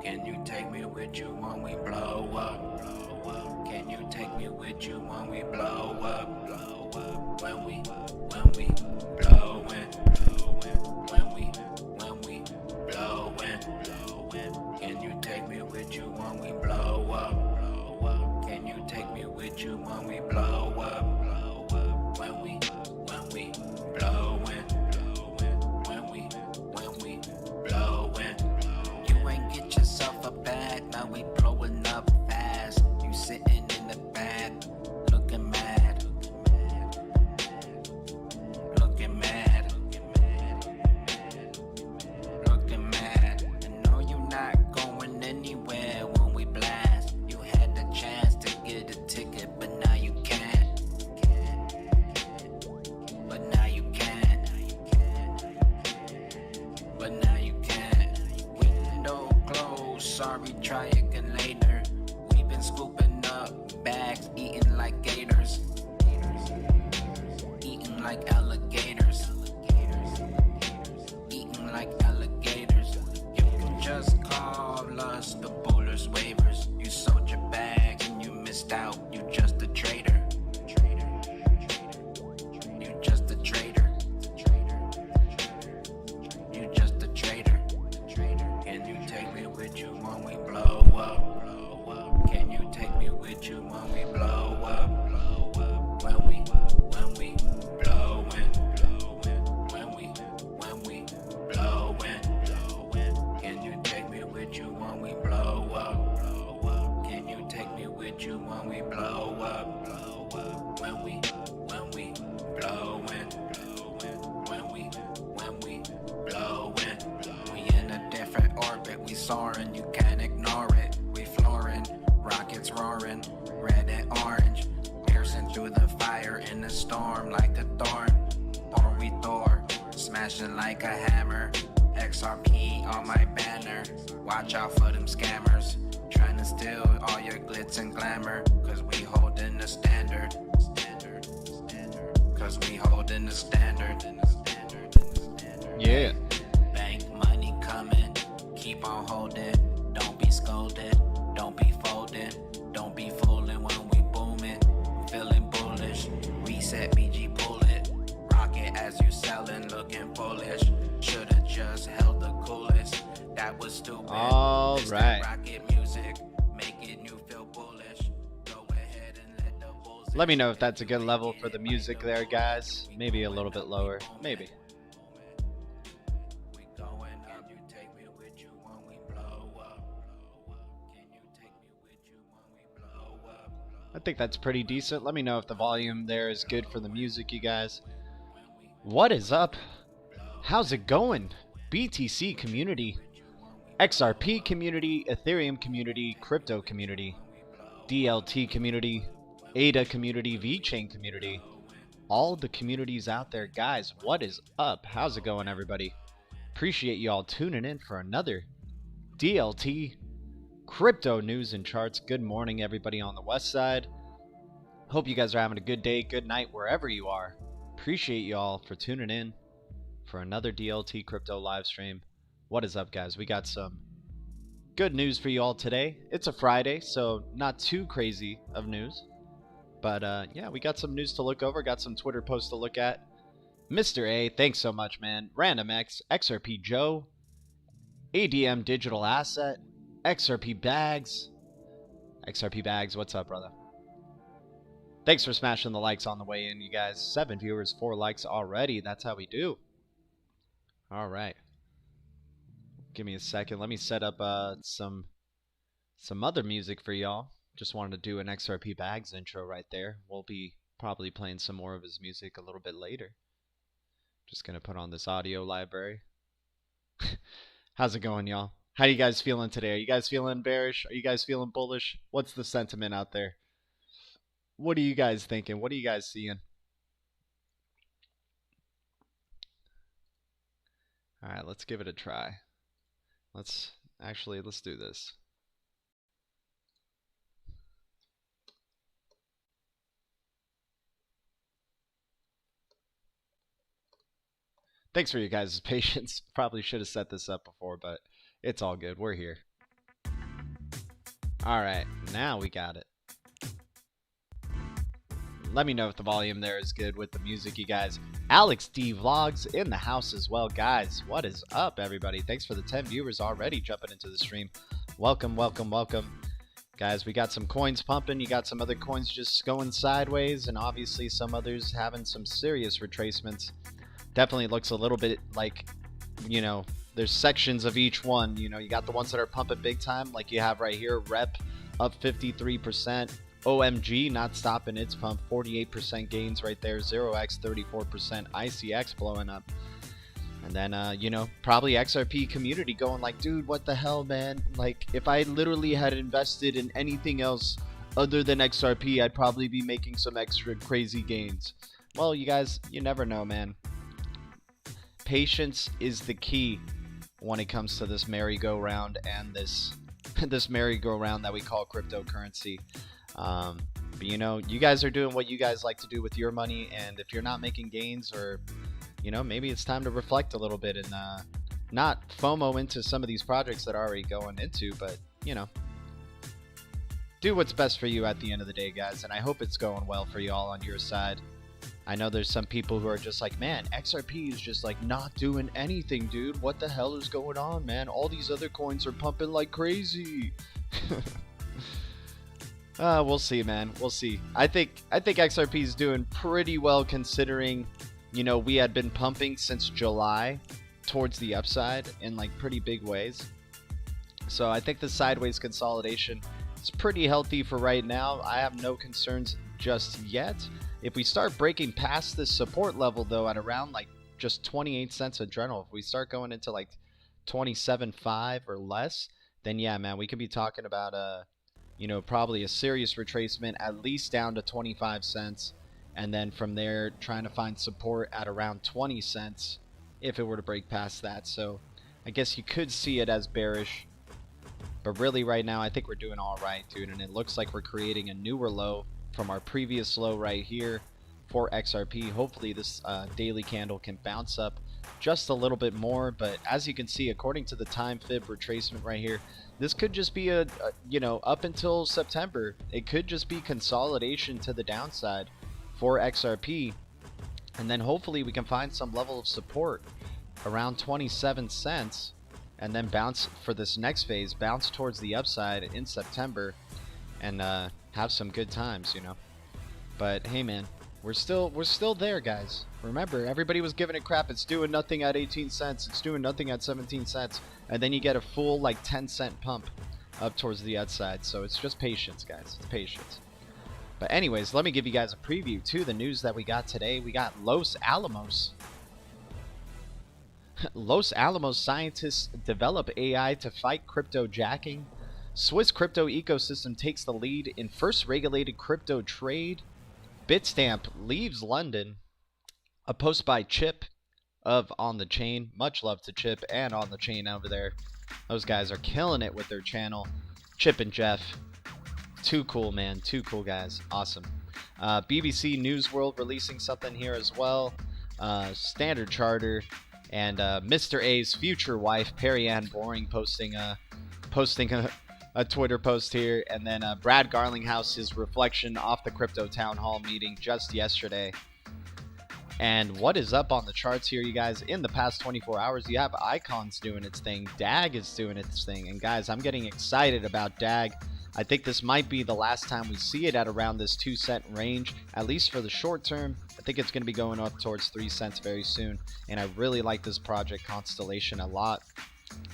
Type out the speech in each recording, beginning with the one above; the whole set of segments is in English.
Can you take me with you when we blow up? Can you take me with you when we blow up? When we blowin', when we blowin'. Can you take me with you when we blow up? Can you take me with you when we blow up? When we blowin', when we blowin'. You ain't get yourself a bag, now we blowin' up fast. You sitting in the back, looking mad, looking mad, looking mad. I know you not going anywhere when we blast. You had the chance to get a ticket, but now you can't. But now you can't. But now you can't. Window closed, sorry, try again later. We've been scooping up bags, eating like gators, eating like alligators, eating like alligators. You can just call us the bowlers waivers. You sold your bag and you missed out. You just a traitor. You just a traitor. You just a traitor. Can you take me with you when we blow up? Can you take me with you when we blow up? When we blowin', when we blowin'. Can you take me with you when we blow up? Can you take me with you when we blow up? When we blowin', when we blowin'. We in a different orbit, we soaring, you can't ignore it. We flooring, rockets roaring, red and orange, piercing through the fire in the storm like a thorn. Or we Thor, smashing like a hammer. XRP on my banner, watch out for them scammers, trying to steal all your glitz and glamour. Cause we holding the standard, cause we holding the standard. Yeah. Bank money coming, keep on holding. Don't be scolded, don't be folding, don't be fooling when we booming. Feeling bullish, reset BG, pull it. Rocket as you selling, looking bullish. Should've just held the coolest, that was stupid. All This right. that rocket music, making you feel bullish. Go ahead and let the bulls. Let me know if that's a good level for the music there, guys. Maybe a little bit lower. Maybe. We going up. Can you take me with you when we blow up? Can you take me with you when we blow up? I think that's pretty decent. Let me know if the volume there is good for the music, you guys. What is up? How's it going? BTC community, XRP community, Ethereum community, crypto community, DLT community, ADA community, VeChain community. All the communities out there, guys. What is up? How's it going, everybody? Appreciate you all tuning in for another DLT crypto news and charts. Good morning, everybody on the west side. Hope you guys are having a good day, good night, wherever you are. Appreciate you all for tuning in for another DLT crypto live stream. What is up, guys? We got some good news for you all today. It's a Friday, so not too crazy of news. But yeah, we got some news to look over, got some Twitter posts to look at. Mr. A, thanks so much, man. Random X, XRP Joe, ADM Digital Asset, XRP Bags. XRP Bags, what's up, brother? Thanks for smashing the likes on the way in, you guys. 7 viewers, 4 likes already. That's how we do. All right. Give me a second. Let me set up some other music for y'all. Just wanted to do an XRP Bags intro right there. We'll be probably playing some more of his music a little bit later. Just going to put on this audio library. How's it going, y'all? How you guys feeling today? Are you guys feeling bearish? Are you guys feeling bullish? What's the sentiment out there? What are you guys thinking? What are you guys seeing? All right, let's give it a try. Let's do this. Thanks for you guys' patience. Probably should have set this up before, but it's all good. We're here. Alright, now we got it. Let me know if the volume there is good with the music, you guys. Alex D Vlogs in the house as well. Guys, what is up, everybody? Thanks for the 10 viewers already jumping into the stream. Welcome, welcome, welcome. Guys, we got some coins pumping. You got some other coins just going sideways, and obviously some others having some serious retracements. Definitely looks a little bit like, you know, there's sections of each one. You know, you got the ones that are pumping big time, like you have right here. Rep up 53%. OMG not stopping its pump, 48% gains right there. 0x 34%. ICX blowing up. And then, you know, probably XRP community going like, dude, what the hell, man? Like, if I literally had invested in anything else other than XRP, I'd probably be making some extra crazy gains. Well, you guys, you never know, man. Patience is the key when it comes to this merry-go-round and this merry-go-round that we call cryptocurrency. But you know, you guys are doing what you guys like to do with your money, and if you're not making gains, or you know, maybe it's time to reflect a little bit and not FOMO into some of these projects that are already going into, but you know, do what's best for you at the end of the day, guys. And I hope it's going well for you all on your side. I know there's some people who are just like, man, XRP is just like not doing anything, dude. What the hell is going on, man? All these other coins are pumping like crazy. We'll see, man. We'll see. I think XRP is doing pretty well considering, you know, we had been pumping since July towards the upside in like pretty big ways. So I think the sideways consolidation is pretty healthy for right now. I have no concerns just yet. If we start breaking past this support level though at around like just 28 cents in general, if we start going into like 27.5 or less, then yeah, man, we could be talking about you know, probably a serious retracement at least down to 25 cents, and then from there trying to find support at around 20 cents if it were to break past that. So I guess you could see it as bearish, but really right now I think we're doing all right, dude, and it looks like we're creating a newer low from our previous low right here for XRP. Hopefully this daily candle can bounce up just a little bit more, but as you can see, according to the time fib retracement right here, this could just be a you know, up until September, it could just be consolidation to the downside for XRP, and then hopefully we can find some level of support around 27 cents and then bounce for this next phase, bounce towards the upside in September, and have some good times, you know. But hey, man, we're still there, guys. Remember, everybody was giving it crap. It's doing nothing at 18 cents. It's doing nothing at 17 cents. And then you get a full like 10-cent pump up towards the outside. So it's just patience, guys. It's patience. But anyways, let me give you guys a preview to the news that we got today. We got Los Alamos. Los Alamos scientists develop AI to fight crypto jacking. Swiss crypto ecosystem takes the lead in first regulated crypto trade. Bitstamp leaves London. A post by Chip of On the Chain. Much love to Chip and On the Chain over there. Those guys are killing it with their channel. Chip and Jeff. Too cool, man. Too cool guys. Awesome. BBC News World releasing something here as well. Standard Charter. And Mr. A's future wife, Perry Ann Boring, posting a Twitter post here. And then Brad Garlinghouse's reflection off the Crypto Town Hall meeting just yesterday. And what is up on the charts here, you guys? In the past 24 hours, you have Icons doing its thing. DAG is doing its thing. And guys, I'm getting excited about DAG. I think this might be the last time we see it at around this 2-cent range, at least for the short term. I think it's going to be going up towards 3 cents very soon. And I really like this project Constellation a lot.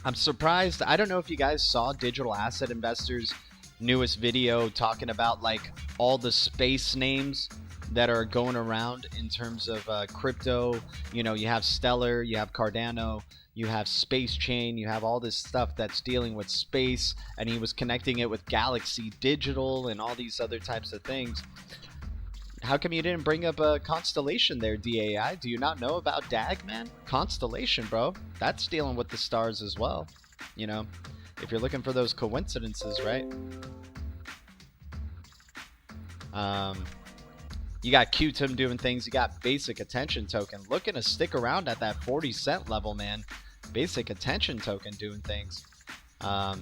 I'm surprised. I don't know if you guys saw Digital Asset Investors' newest video talking about like all the space names that are going around in terms of crypto. You know, you have Stellar, you have Cardano, you have Space Chain, you have all this stuff that's dealing with space, and he was connecting it with Galaxy Digital and all these other types of things. How come you didn't bring up a Constellation there, DAI? Do you not know about DAG, man? Constellation, bro. That's dealing with the stars as well. You know, if you're looking for those coincidences, right? You got Qtum doing things. You got Basic Attention Token looking to stick around at that 40 cent level, man. Basic Attention Token doing things. I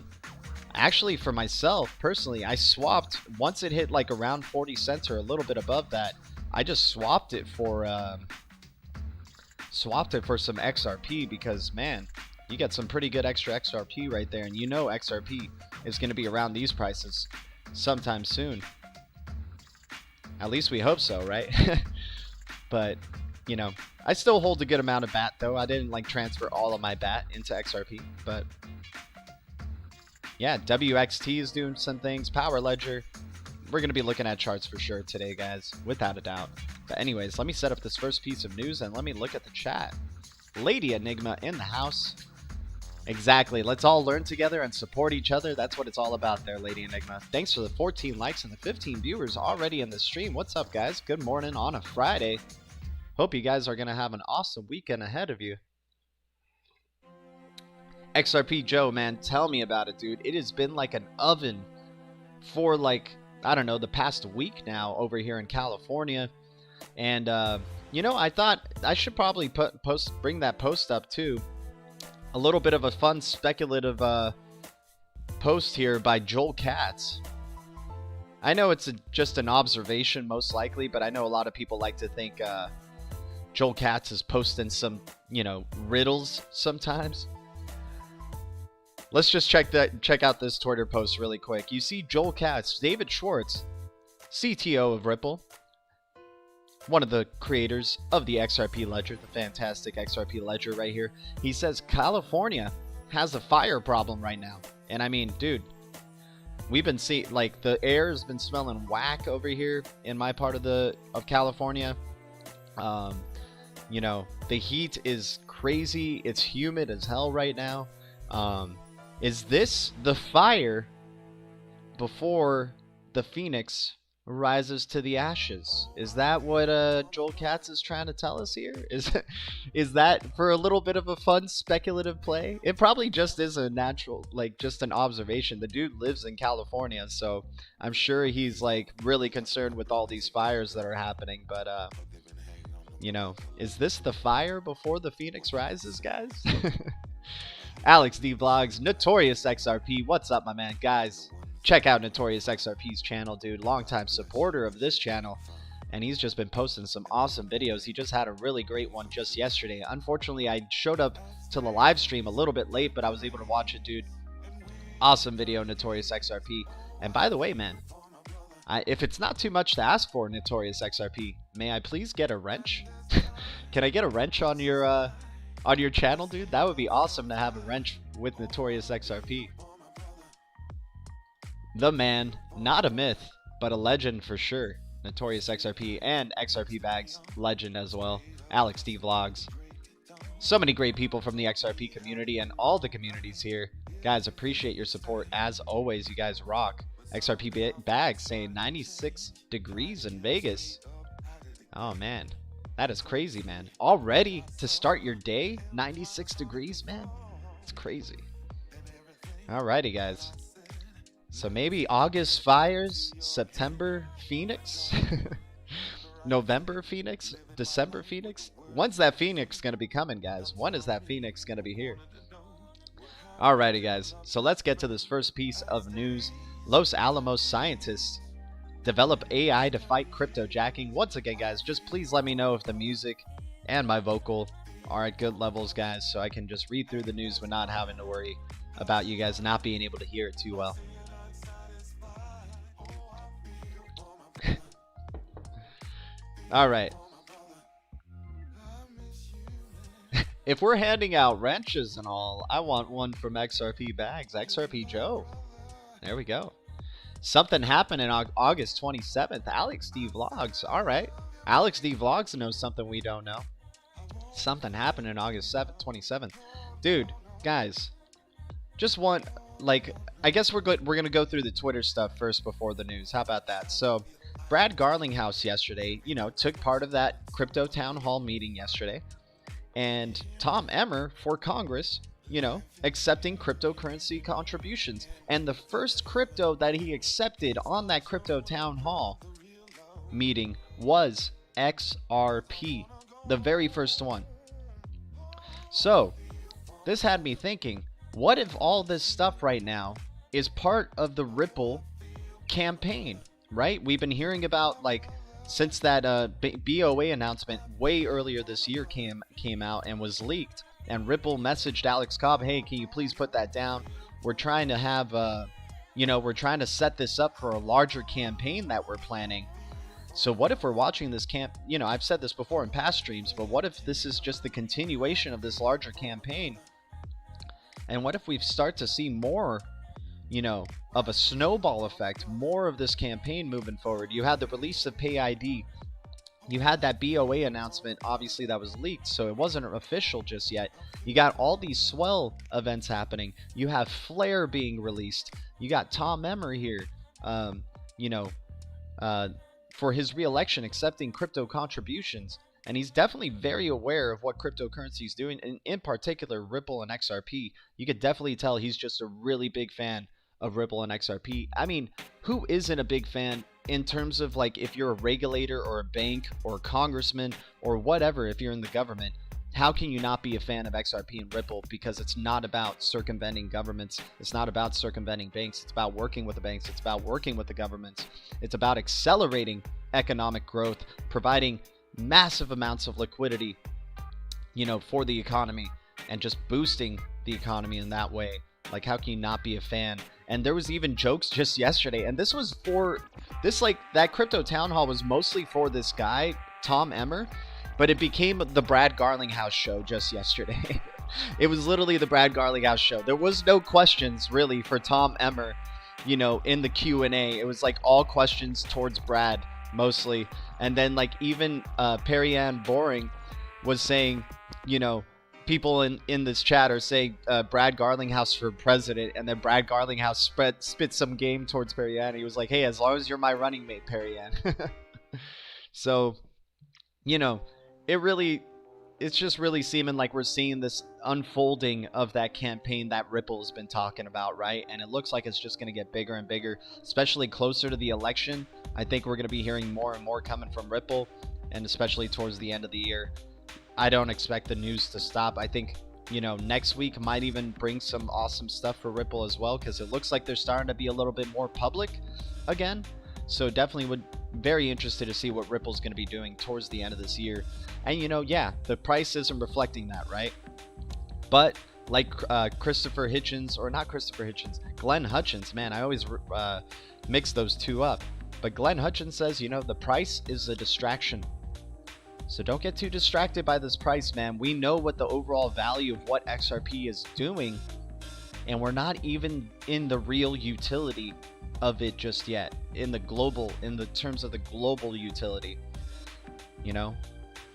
Actually, for myself, personally, I swapped, once it hit like around 40 cents or a little bit above that, I just swapped it for some XRP because, man, you get some pretty good extra XRP right there. And you know XRP is going to be around these prices sometime soon. At least we hope so, right? But, you know, I still hold a good amount of BAT, though. I didn't, like, transfer all of my BAT into XRP, but yeah, WXT is doing some things. Power Ledger. We're going to be looking at charts for sure today, guys, without a doubt. But anyways, let me set up this first piece of news and let me look at the chat. Lady Enigma in the house. Exactly. Let's all learn together and support each other. That's what it's all about there, Lady Enigma. Thanks for the 14 likes and the 15 viewers already in the stream. What's up, guys? Good morning on a Friday. Hope you guys are going to have an awesome weekend ahead of you. XRP Joe, man, tell me about it, dude. It has been like an oven for like, I don't know, the past week now over here in California. And, you know, I thought I should probably bring that post up too. A little bit of a fun speculative post here by Joel Katz. I know it's just an observation most likely, but I know a lot of people like to think Joel Katz is posting some, you know, riddles sometimes. Let's just check out this Twitter post really quick. You see Joel Katz, David Schwartz, CTO of Ripple, one of the creators of the XRP Ledger, the fantastic XRP Ledger right here. He says California has a fire problem right now. And I mean, dude, we've been seeing, like, the air has been smelling whack over here in my part of California. You know, the heat is crazy. It's humid as hell right now. Is this the fire before the phoenix rises to the ashes? Is that what Joel Katz is trying to tell us here? Is that for a little bit of a fun speculative play? It probably just is a natural, like, just an observation. The dude lives in California, so I'm sure he's like really concerned with all these fires that are happening. But you know, is this the fire before the phoenix rises, guys? Alex D Vlogs, Notorious XRP, what's up, my man? Guys, check out Notorious XRP's channel, dude. Longtime supporter of this channel, and he's just been posting some awesome videos. He just had a really great one just yesterday. Unfortunately, I showed up to the live stream a little bit late, but I was able to watch it, dude. Awesome video, Notorious XRP. And by the way, man, if it's not too much to ask for, Notorious XRP, may I please get a wrench? Can I get a wrench on your channel, dude? That would be awesome to have a wrench with Notorious XRP. The man, not a myth, but a legend for sure. Notorious XRP and XRP Bags, legend as well. Alex D Vlogs. So many great people from the XRP community and all the communities here. Guys, appreciate your support as always. You guys rock. XRP Bags saying 96 degrees in Vegas. Oh man, that is crazy, man. Already to start your day, 96 degrees, man. It's crazy. Alrighty, guys. So maybe August fires, September Phoenix, November Phoenix, December Phoenix. When's that Phoenix going to be coming, guys? When is that Phoenix going to be here? Alrighty, guys. So let's get to this first piece of news. Los Alamos scientists develop AI to fight cryptojacking. Once again, guys, just please let me know if the music and my vocal are at good levels, guys, so I can just read through the news but not having to worry about you guys not being able to hear it too well. Alright. If we're handing out wrenches and all, I want one from XRP Bags. XRP Joe. There we go. Something happened in August 27th. Alex D Vlogs. Alright. Alex D Vlogs knows something we don't know. Something happened in August 27th. Dude, guys. Just want, like, I guess we're going to go through the Twitter stuff first before the news. How about that? So, Brad Garlinghouse yesterday, you know, took part of that crypto town hall meeting yesterday. And Tom Emmer for Congress, you know, accepting cryptocurrency contributions. And the first crypto that he accepted on that crypto town hall meeting was XRP. The very first one. So, this had me thinking, what if all this stuff right now is part of the Ripple campaign, right? We've been hearing about, like, since that BOA announcement way earlier this year came out and was leaked, and Ripple messaged Alex Cobb, hey, can you please put that down? We're trying to have, we're trying to set this up for a larger campaign that we're planning. So what if we're watching this I've said this before in past streams, but what if this is just the continuation of this larger campaign? And what if we start to see more, of a snowball effect, more of this campaign moving forward? You had the release of Pay ID. You had that BOA announcement, obviously that was leaked, so it wasn't official just yet. You got all these swell events happening. You have Flare being released. You got Tom Emmer here, for his re-election, accepting crypto contributions. And he's definitely very aware of what cryptocurrency is doing, and in particular Ripple and XRP. You could definitely tell he's just a really big fan of Ripple and XRP. I mean, who isn't a big fan in terms of, like, if you're a regulator or a bank or a congressman or whatever, if you're in the government, how can you not be a fan of XRP and Ripple? Because it's not about circumventing governments. It's not about circumventing banks. It's about working with the banks. It's about working with the governments. It's about accelerating economic growth, providing massive amounts of liquidity, for the economy, and just boosting the economy in that way. Like, how can you not be a fan? And there was even jokes just yesterday, and this was for this, like, that crypto town hall was mostly for this guy, Tom Emmer, but it became the Brad Garlinghouse show just yesterday. It was literally the Brad Garlinghouse show. There was no questions really for Tom Emmer, in the Q&A. It was like all questions towards Brad mostly. And then, like, even Perry-Ann Boring was saying, people in this chat are saying Brad Garlinghouse for president, and then Brad Garlinghouse spit some game towards Perry-Ann. He was like, hey, as long as you're my running mate, Perry-Ann. So, it's just really seeming like we're seeing this unfolding of that campaign that Ripple has been talking about, right? And it looks like it's just going to get bigger and bigger, especially closer to the election. I think we're going to be hearing more and more coming from Ripple, and especially towards the end of the year. I don't expect the news to stop. I think, next week might even bring some awesome stuff for Ripple as well, because it looks like they're starting to be a little bit more public again. So definitely would very interested to see what Ripple's going to be doing towards the end of this year. And the price isn't reflecting that, right? But like Glenn Hutchins, man, I always mix those two up. But Glenn Hutchins says, the price is a distraction. So don't get too distracted by this price, man. We know what the overall value of what XRP is doing, and we're not even in the real utility of it just yet in the terms of the global utility.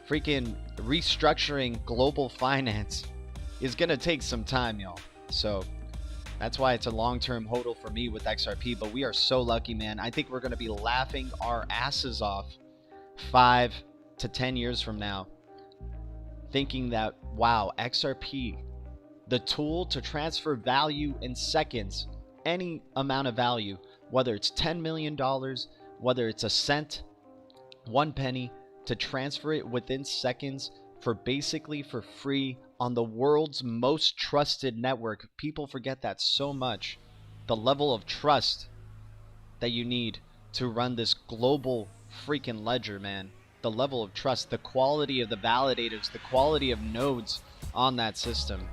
Freaking restructuring global finance is gonna take some time, y'all. So that's why it's a long-term hodl for me with XRP. But we are so lucky, man. I think we're gonna be laughing our asses off 5 to 10 years from now, thinking that, wow, XRP, the tool to transfer value in seconds, any amount of value, whether it's $10 million, whether it's a cent, 1 penny, to transfer it within seconds for basically for free on the world's most trusted network. People forget that so much. The level of trust that you need to run this global freaking ledger, man. The level of trust, the quality of the validators, the quality of nodes on that system.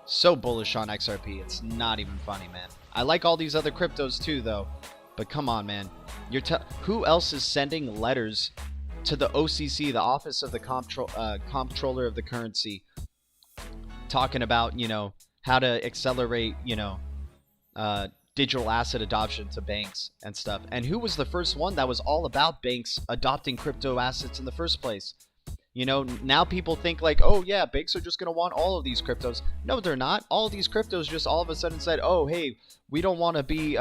So bullish on XRP, it's not even funny, man. I like all these other cryptos too, though. But come on, man. Who else is sending letters to the OCC, the Office of the Comptroller of the Currency, talking about, how to accelerate, digital asset adoption to banks and stuff? And who was the first one that was all about banks adopting crypto assets in the first place? Now people think like, oh yeah, banks are just going to want all of these cryptos. No, they're not. All of these cryptos just all of a sudden said, oh, hey, we don't want to be,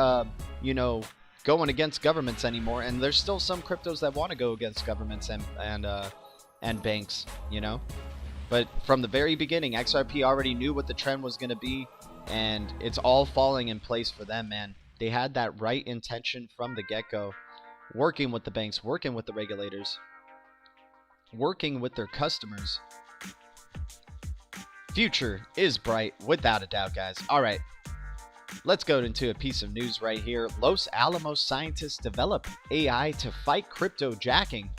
going against governments anymore. And there's still some cryptos that want to go against governments and banks, But from the very beginning, XRP already knew what the trend was going to be, and it's all falling in place for them, man. They had that right intention from the get-go, working with the banks, working with the regulators, working with their customers. Future is bright, without a doubt, guys. All right. let's go into a piece of news right here. Los Alamos scientists develop AI to fight crypto jacking.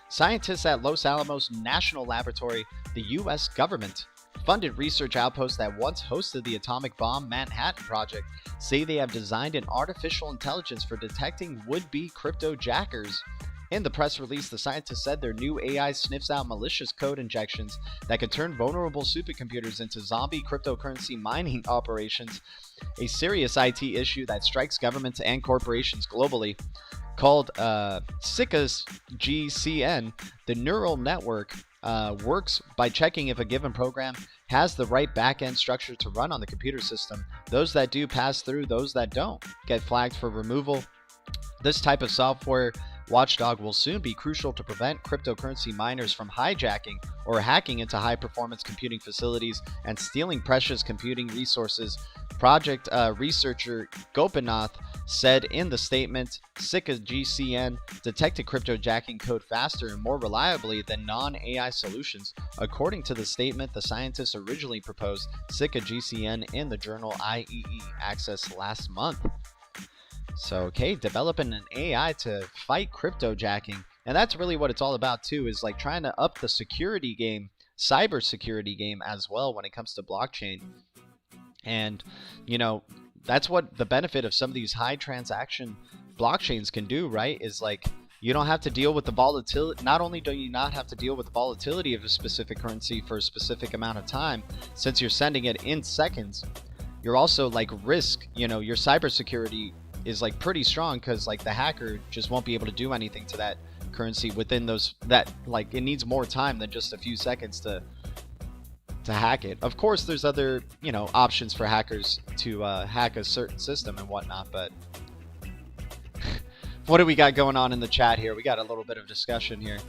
Scientists at Los Alamos National Laboratory, the U.S. government funded research outpost that once hosted the atomic bomb Manhattan Project, say they have designed an artificial intelligence for detecting would-be crypto jackers. In the press release, the scientists said their new AI sniffs out malicious code injections that could turn vulnerable supercomputers into zombie cryptocurrency mining operations, a serious IT issue that strikes governments and corporations globally. Called SICA's GCN, the neural network works by checking if a given program has the right back-end structure to run on the computer system. Those that do pass through, those that don't get flagged for removal. This type of software watchdog will soon be crucial to prevent cryptocurrency miners from hijacking or hacking into high-performance computing facilities and stealing precious computing resources. Project researcher Gopinath said in the statement, SICA GCN detected cryptojacking code faster and more reliably than non-AI solutions. According to the statement, the scientists originally proposed SICA GCN in the journal IEE Access last month. So, okay, developing an AI to fight cryptojacking. And that's really what it's all about too, is like trying to up the security game, cyber security game as well when it comes to blockchain. And, you know, that's what the benefit of some of these high transaction blockchains can do, right? Is like you don't have to deal with the volatility. Not only do you not have to deal with the volatility of a specific currency for a specific amount of time, since you're sending it in seconds, you're also like your cybersecurity is like pretty strong because like the hacker just won't be able to do anything to that currency within like it needs more time than just a few seconds to hack it. Of course, there's other, options for hackers to hack a certain system and whatnot, but what do we got going on in the chat here? We got a little bit of discussion here.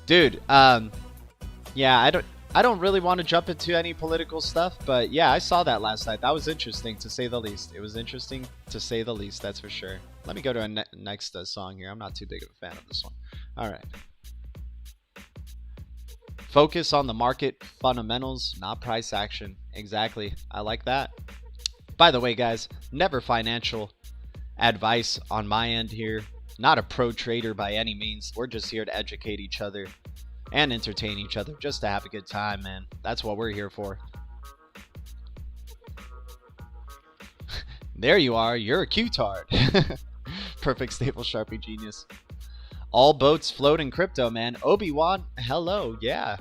Dude, yeah, I don't really want to jump into any political stuff, but yeah, I saw that last night. That was interesting to say the least. It was interesting to say the least, that's for sure. Let me go to a next song here. I'm not too big of a fan of this one. All right. Focus on the market fundamentals, not price action. Exactly. I like that. By the way, guys, never financial advice on my end here. Not a pro trader by any means. We're just here to educate each other and entertain each other, just to have a good time, man. That's what we're here for. There you are. You're a Q-tard. Perfect staple Sharpie genius. All boats float in crypto, man. Obi-Wan, hello. Yeah.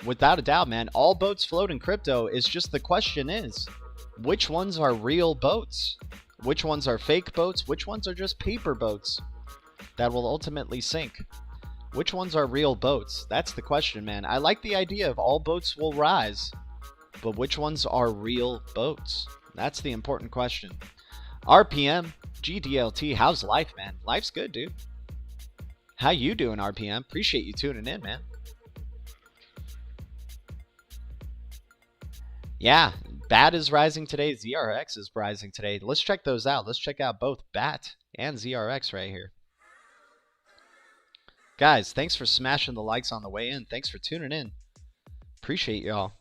Without a doubt, man. All boats float in crypto. It's just the question is, which ones are real boats? Which ones are fake boats? Which ones are just paper boats that will ultimately sink? Which ones are real boats? That's the question, man. I like the idea of all boats will rise, but which ones are real boats? That's the important question. RPM, GDLT, how's life, man? Life's good, dude. How you doing, RPM? Appreciate you tuning in, man. Yeah, BAT is rising today. ZRX is rising today. Let's check those out. Let's check out both BAT and ZRX right here. Guys, thanks for smashing the likes on the way in. Thanks for tuning in. Appreciate y'all.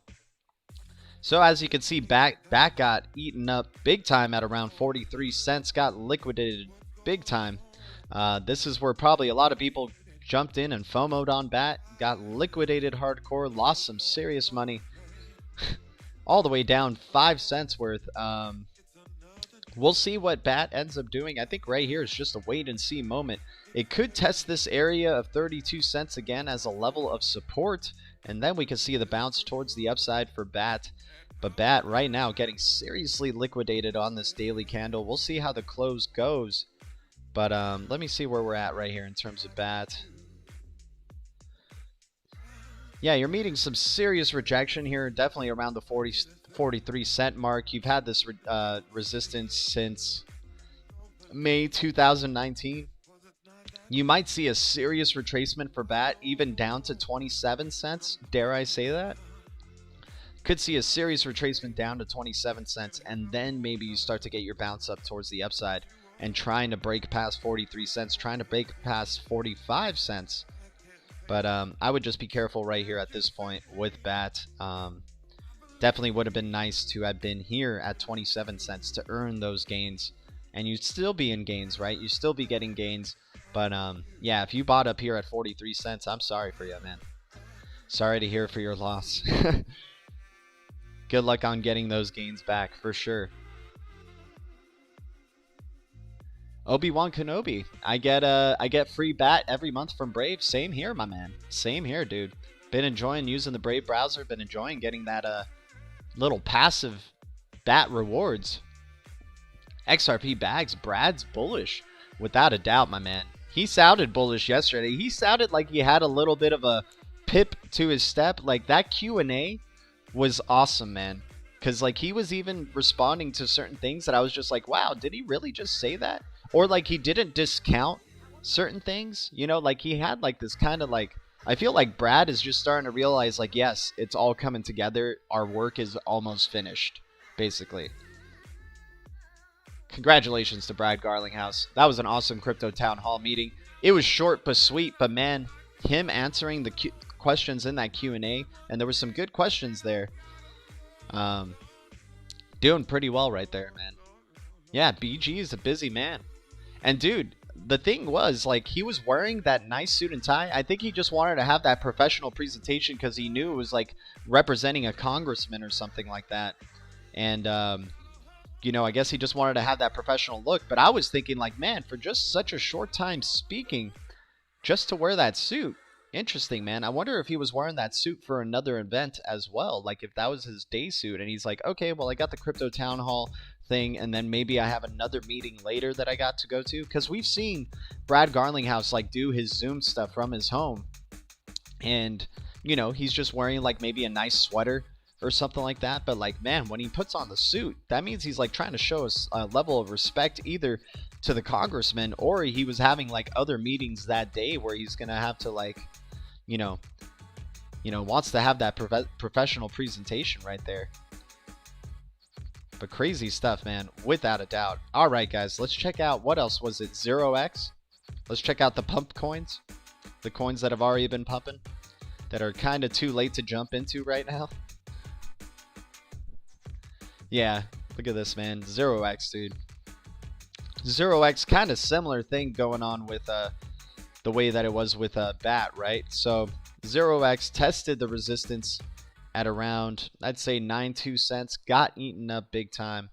So as you can see, BAT got eaten up big time at around 43 cents. Got liquidated big time. This is where probably a lot of people jumped in and FOMO'd on BAT. Got liquidated hardcore. Lost some serious money. All the way down 5 cents worth. We'll see what BAT ends up doing. I think right here is just a wait and see moment. It could test this area of 32 cents again as a level of support, and then we can see the bounce towards the upside for BAT. But BAT right now getting seriously liquidated on this daily candle. We'll see how the close goes. But let me see where we're at right here in terms of BAT. Yeah, you're meeting some serious rejection here, definitely around the 43 cent mark. You've had this resistance since May 2019. You might see a serious retracement for BAT, even down to 27 cents. Dare I say that? Could see a serious retracement down to 27 cents, and then maybe you start to get your bounce up towards the upside and trying to break past 43 cents, trying to break past 45 cents. But I would just be careful right here at this point with BAT. Definitely would have been nice to have been here at 27 cents to earn those gains. And you'd still be in gains, right? You'd still be getting gains. But yeah, if you bought up here at 43 cents, I'm sorry for you, man. Sorry to hear for your loss. Good luck on getting those gains back for sure. Obi-Wan Kenobi. I get free bat every month from Brave. Same here, my man. Same here, dude. Been enjoying using the Brave browser. Been enjoying getting that little passive bat rewards. XRP bags. Brad's bullish, without a doubt, my man. He sounded bullish yesterday. He sounded like he had a little bit of a pip to his step. Like that Q&A was awesome, man. Because like he was even responding to certain things that I was just like, wow, did he really just say that? Or like he didn't discount certain things, you know, like he had like this kind of like, I feel like Brad is just starting to realize like, yes, it's all coming together. Our work is almost finished, basically. Congratulations to Brad Garlinghouse. That was an awesome crypto town hall meeting. It was short but sweet, but man, him answering the questions in that Q&A, and there were some good questions there. Doing pretty well right there, man. Yeah, BG is a busy man. And dude, the thing was, like, he was wearing that nice suit and tie. I think he just wanted to have that professional presentation because he knew it was like representing a congressman or something like that. And you know, I guess he just wanted to have that professional look. But I was thinking like, man, for just such a short time speaking, just to wear that suit, interesting, man. I wonder if he was wearing that suit for another event as well, like if that was his day suit. And he's like, okay, well, I got the crypto town hall thing, and then maybe I have another meeting later that I got to go to, because we've seen Brad Garlinghouse like do his Zoom stuff from his home, and you know, he's just wearing like maybe a nice sweater or something like that. But like, man, when he puts on the suit, that means he's like trying to show us a level of respect either to the congressman, or he was having like other meetings that day where he's gonna have to like, you know, wants to have that professional presentation right there. But crazy stuff, man, without a doubt. All right, guys, let's check out, what else was it? 0x. Let's check out the pump coins, the coins that have already been pumping, that are kind of too late to jump into right now. Yeah, look at this, man. 0x, dude. 0x, kind of similar thing going on with the way that it was with BAT, right? So 0x tested the resistance at around, I'd say 92 cents, got eaten up big time.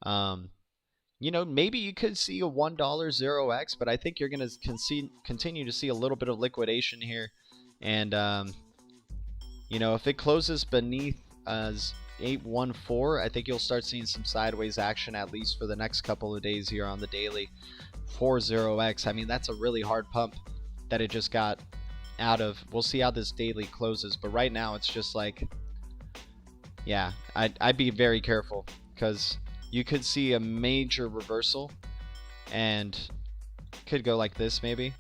You know, maybe you could see a $1 0x, but I think you're going to continue to see a little bit of liquidation here. And, you know, if it closes beneath 814, I think you'll start seeing some sideways action, at least for the next couple of days here on the daily for 0x. I mean, that's a really hard pump that it just got out of. We'll see how this daily closes, but right now it's just like, yeah, I'd be very careful, because you could see a major reversal and could go like this, maybe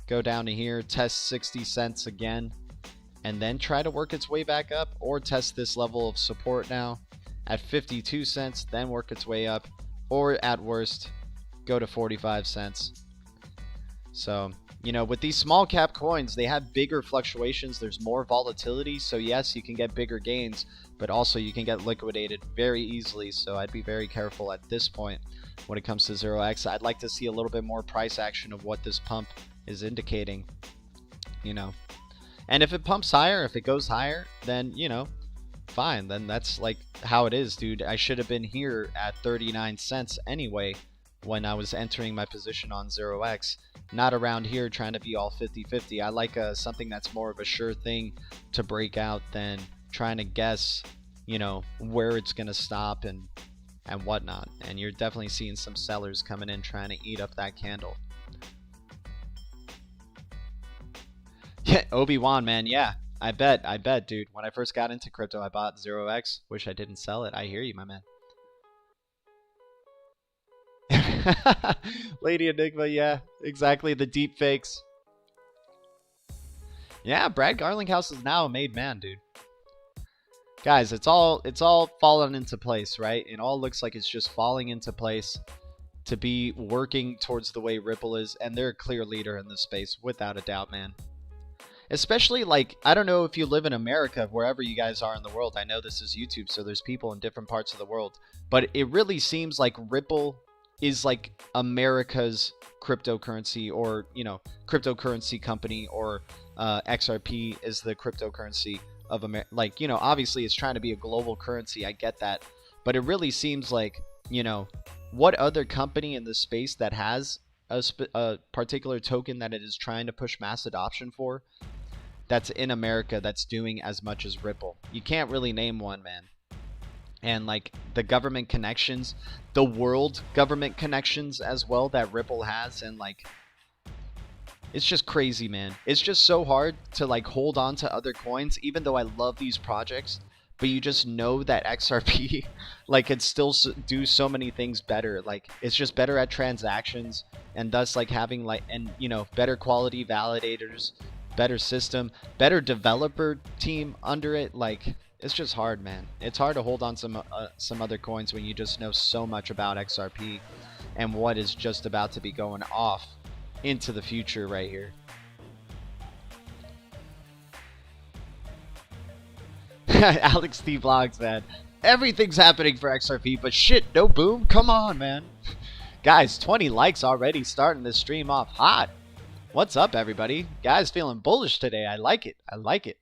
go down to here, test 60 cents again, and then try to work its way back up, or test this level of support now at 52 cents, then work its way up, or at worst go to 45 cents. So, you know, with these small cap coins, they have bigger fluctuations. There's more volatility. So yes, you can get bigger gains, but also you can get liquidated very easily. So I'd be very careful at this point when it comes to 0x. I'd like to see a little bit more price action of what this pump is indicating, you know. And if it pumps higher, if it goes higher, then, you know, fine. Then that's like how it is, dude. I should have been here at 39 cents anyway when I was entering my position on 0x. Not around here trying to be all 50-50. I like something that's more of a sure thing to break out than trying to guess, you know, where it's going to stop and whatnot. And you're definitely seeing some sellers coming in trying to eat up that candle. Yeah, Obi-Wan, man. Yeah, I bet, dude. When I first got into crypto, I bought 0x. Wish I didn't sell it. I hear you, my man. Lady Enigma, yeah, exactly. The deep fakes. Yeah, Brad Garlinghouse is now a made man, dude. Guys, it's all fallen into place, right? It all looks like it's just falling into place to be working towards the way Ripple is, and they're a clear leader in this space, without a doubt, man. Especially like, I don't know if you live in America, wherever you guys are in the world. I know this is YouTube, so there's people in different parts of the world. But it really seems like Ripple is like America's cryptocurrency, or, you know, cryptocurrency company, or XRP is the cryptocurrency of America. Like, you know, obviously it's trying to be a global currency. I get that. But it really seems like, you know, what other company in the space that has a particular token that it is trying to push mass adoption for, that's in America, that's doing as much as Ripple? You can't really name one, man. And like the government connections, the world government connections as well that Ripple has, and like, it's just crazy, man. It's just so hard to like hold on to other coins, even though I love these projects. But you just know that XRP like could still do so many things better. Like, it's just better at transactions, and thus like having like, and you know, better quality validators, better system, better developer team under it. Like, it's just hard, man. It's hard to hold on some other coins when you just know so much about XRP and what is just about to be going off into the future right here. Alex T Vlogs, man. Everything's happening for XRP, but shit, no boom. Come on, man. Guys, 20 likes already, starting this stream off hot. What's up, everybody? Guys, feeling bullish today. I like it. I like it.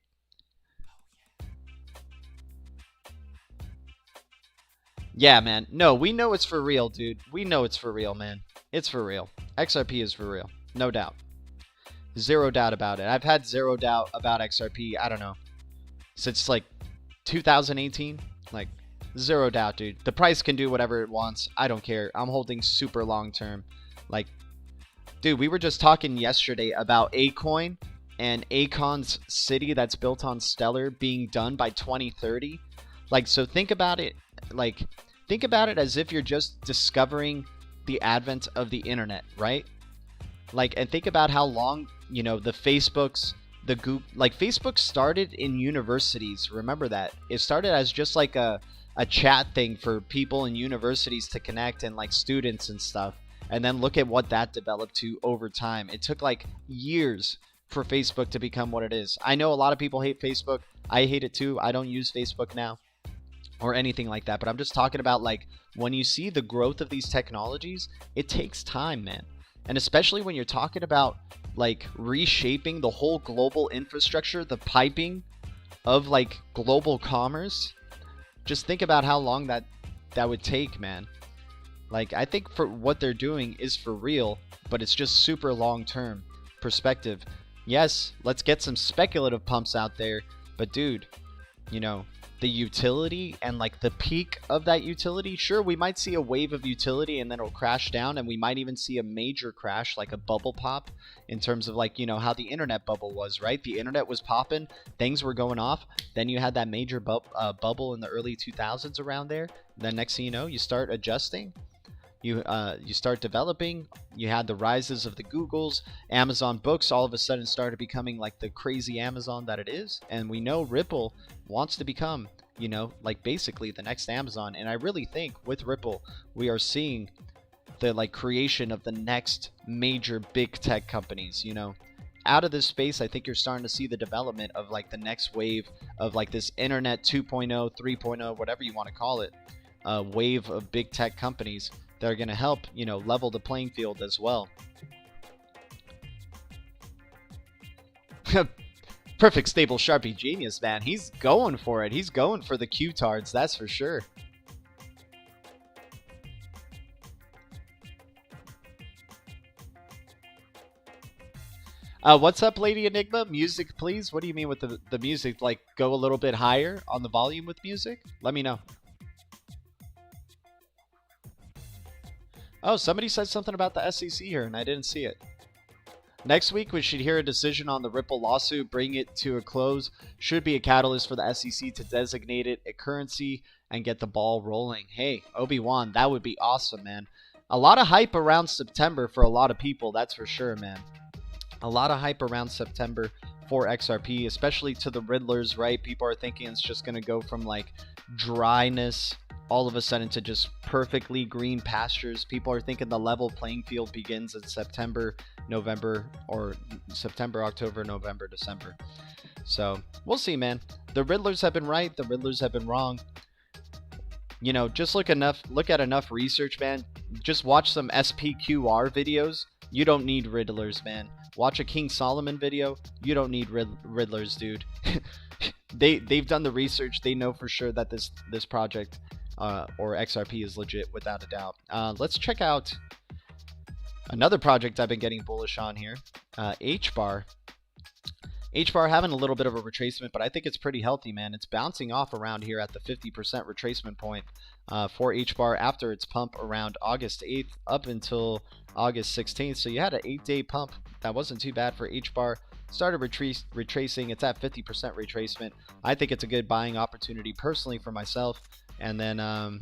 Yeah, man. No, we know it's for real, dude. We know it's for real, man. It's for real. XRP is for real. No doubt. Zero doubt about it. I've had zero doubt about XRP, I don't know, since like 2018. Like, zero doubt, dude. The price can do whatever it wants. I don't care. I'm holding super long term. Like, dude, we were just talking yesterday about Acoin and Akon's city that's built on Stellar being done by 2030. Like, so think about it. Like, think about it as if you're just discovering the advent of the internet, right? Like, and think about how long, you know, the Facebooks, the Google, like Facebook started in universities. Remember that. It started as just like a chat thing for people in universities to connect, and like students and stuff. And then look at what that developed to over time. It took like years for Facebook to become what it is. I know a lot of people hate Facebook. I hate it too. I don't use Facebook now or anything like that. But I'm just talking about, like, when you see the growth of these technologies, it takes time, man. And especially when you're talking about like reshaping the whole global infrastructure, the piping of like global commerce, just think about how long that would take, man. Like, I think for what they're doing is for real, but it's just super long-term perspective. Yes, let's get some speculative pumps out there, but dude, you know, the utility and like the peak of that utility, sure, we might see a wave of utility and then it'll crash down, and we might even see a major crash, like a bubble pop, in terms of like, you know, how the internet bubble was, right? The internet was popping, things were going off, then you had that major bubble in the early 2000s around there. Then next thing you know, you start adjusting, you start developing, you had the rises of the Googles, Amazon Books all of a sudden started becoming like the crazy Amazon that it is, and we know Ripple wants to become, you know, like basically the next Amazon. And I really think with Ripple we are seeing the like creation of the next major big tech companies, you know. Out of this space, I think you're starting to see the development of like the next wave of like this internet 2.0, 3.0, whatever you want to call it, wave of big tech companies that are going to help, you know, level the playing field as well. Perfect stable Sharpie genius, man. He's going for it. He's going for the Q-tards, that's for sure. What's up, Lady Enigma? Music, please. What do you mean with the music? Like, go a little bit higher on the volume with music? Let me know. Oh, somebody said something about the SEC here, and I didn't see it. Next week, we should hear a decision on the Ripple lawsuit, bring it to a close. Should be a catalyst for the SEC to designate it a currency and get the ball rolling. Hey, Obi-Wan, that would be awesome, man. A lot of hype around September for a lot of people, that's for sure, man. A lot of hype around September for XRP, especially to the Riddlers, right? People are thinking it's just going to go from like dryness all of a sudden to just perfectly green pastures. People are thinking the level playing field begins in September, November, or September, October, November, December. So we'll see, man. The Riddlers have been right. The Riddlers have been wrong. You know, just look at enough research, man. Just watch some SPQR videos. You don't need Riddlers, man. Watch a King Solomon video. You don't need Riddlers, dude. They've done the research. They know for sure that this project or XRP is legit without a doubt. Let's check out another project I've been getting bullish on here. HBAR. HBAR having a little bit of a retracement, but I think it's pretty healthy, man. It's bouncing off around here at the 50% retracement point for HBAR after its pump around August 8th up until August 16th. So you had an 8-day pump. That wasn't too bad for HBAR. Started retracing. It's at 50% retracement. I think it's a good buying opportunity personally for myself. And then,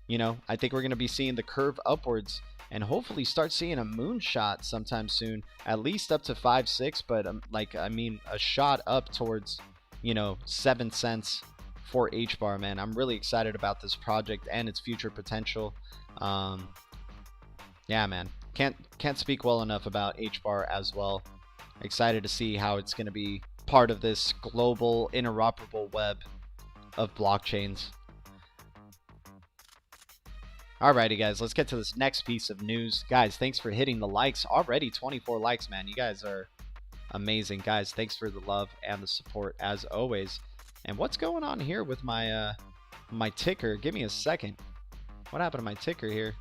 you know, I think we're going to be seeing the curve upwards and hopefully start seeing a moonshot sometime soon, at least up to 5-6, but like, I mean, a shot up towards, you know, 7 cents for HBAR, man. I'm really excited about this project and its future potential. Yeah, man, can't speak well enough about HBAR as well. Excited to see how it's going to be part of this global interoperable web of blockchains. Alrighty, guys, let's get to this next piece of news. Guys, thanks for hitting the likes. Already 24 likes, man. You guys are amazing. Guys, thanks for the love and the support as always. And what's going on here with my my ticker? Give me a second. What happened to my ticker here?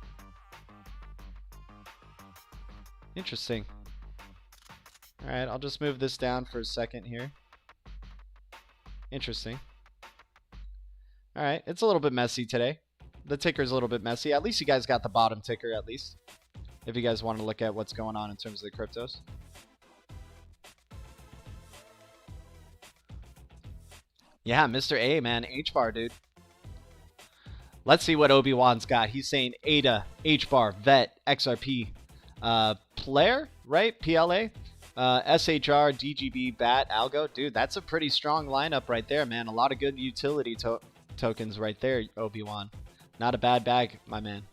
Interesting. Alright, I'll just move this down for a second here. Interesting. Alright, it's a little bit messy today. The ticker's a little bit messy. At least you guys got the bottom ticker, at least. If you guys want to look at what's going on in terms of the cryptos. Yeah, Mr. A, man. HBAR, dude. Let's see what Obi-Wan's got. He's saying ADA, HBAR, VET, XRP, Player, right? PLA, SHR, DGB, BAT, Algo. Dude, that's a pretty strong lineup right there, man. A lot of good utility tokens right there, Obi-Wan. Not a bad bag, my man.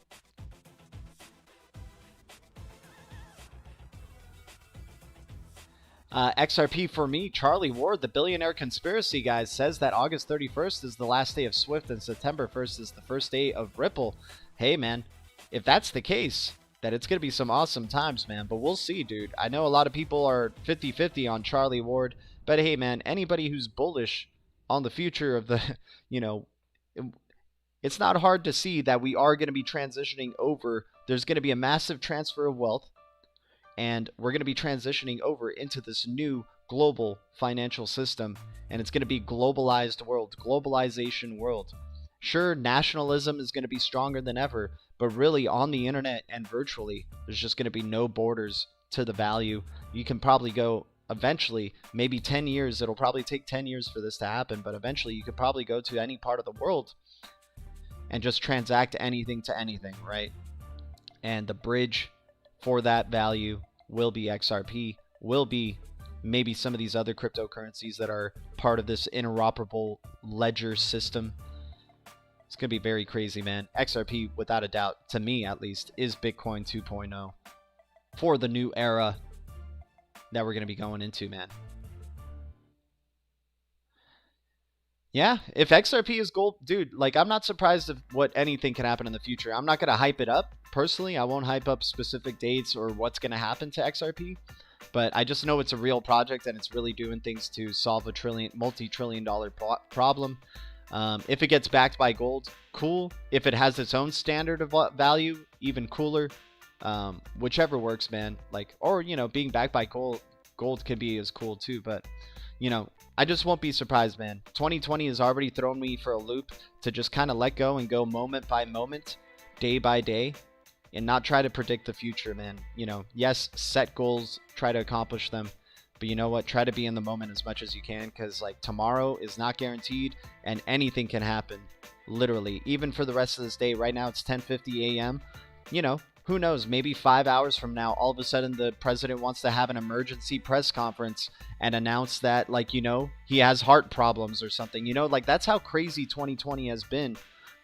XRP for me, Charlie Ward, the billionaire conspiracy guy, says that August 31st is the last day of Swift and September 1st is the first day of Ripple. Hey, man, if that's the case, then it's going to be some awesome times, man. But we'll see, dude. I know a lot of people are 50-50 on Charlie Ward. But hey, man, anybody who's bullish on the future of the, you know, it's not hard to see that we are going to be transitioning over. There's going to be a massive transfer of wealth, and we're going to be transitioning over into this new global financial system, and it's going to be globalized world, globalization world. Sure, nationalism is going to be stronger than ever, but really on the internet and virtually, there's just going to be no borders to the value. You can probably go eventually, maybe 10 years, it'll probably take 10 years for this to happen, but eventually you could probably go to any part of the world and just transact anything to anything, right? And the bridge for that value will be XRP, will be maybe some of these other cryptocurrencies that are part of this interoperable ledger system. It's going to be very crazy, man. XRP, without a doubt, to me at least, is Bitcoin 2.0 for the new era that we're going to be going into, man. Yeah, if XRP is gold, dude, like, I'm not surprised of what anything can happen in the future. I'm not going to hype it up. Personally, I won't hype up specific dates or what's going to happen to XRP. But I just know it's a real project and it's really doing things to solve a multi-trillion-dollar problem. If it gets backed by gold, cool. If it has its own standard of value, even cooler. Whichever works, man. Like, or, you know, being backed by gold can be as cool too. But, you know, I just won't be surprised, man. 2020 has already thrown me for a loop to just kind of let go and go moment by moment, day by day, and not try to predict the future, man. You know, yes, set goals, try to accomplish them, but you know what? Try to be in the moment as much as you can, because like tomorrow is not guaranteed and anything can happen, literally. Even for the rest of this day, right now it's 10:50 a.m. You know, who knows? Maybe 5 hours from now, all of a sudden the president wants to have an emergency press conference and announce that, like, you know, he has heart problems or something. You know, like, that's how crazy 2020 has been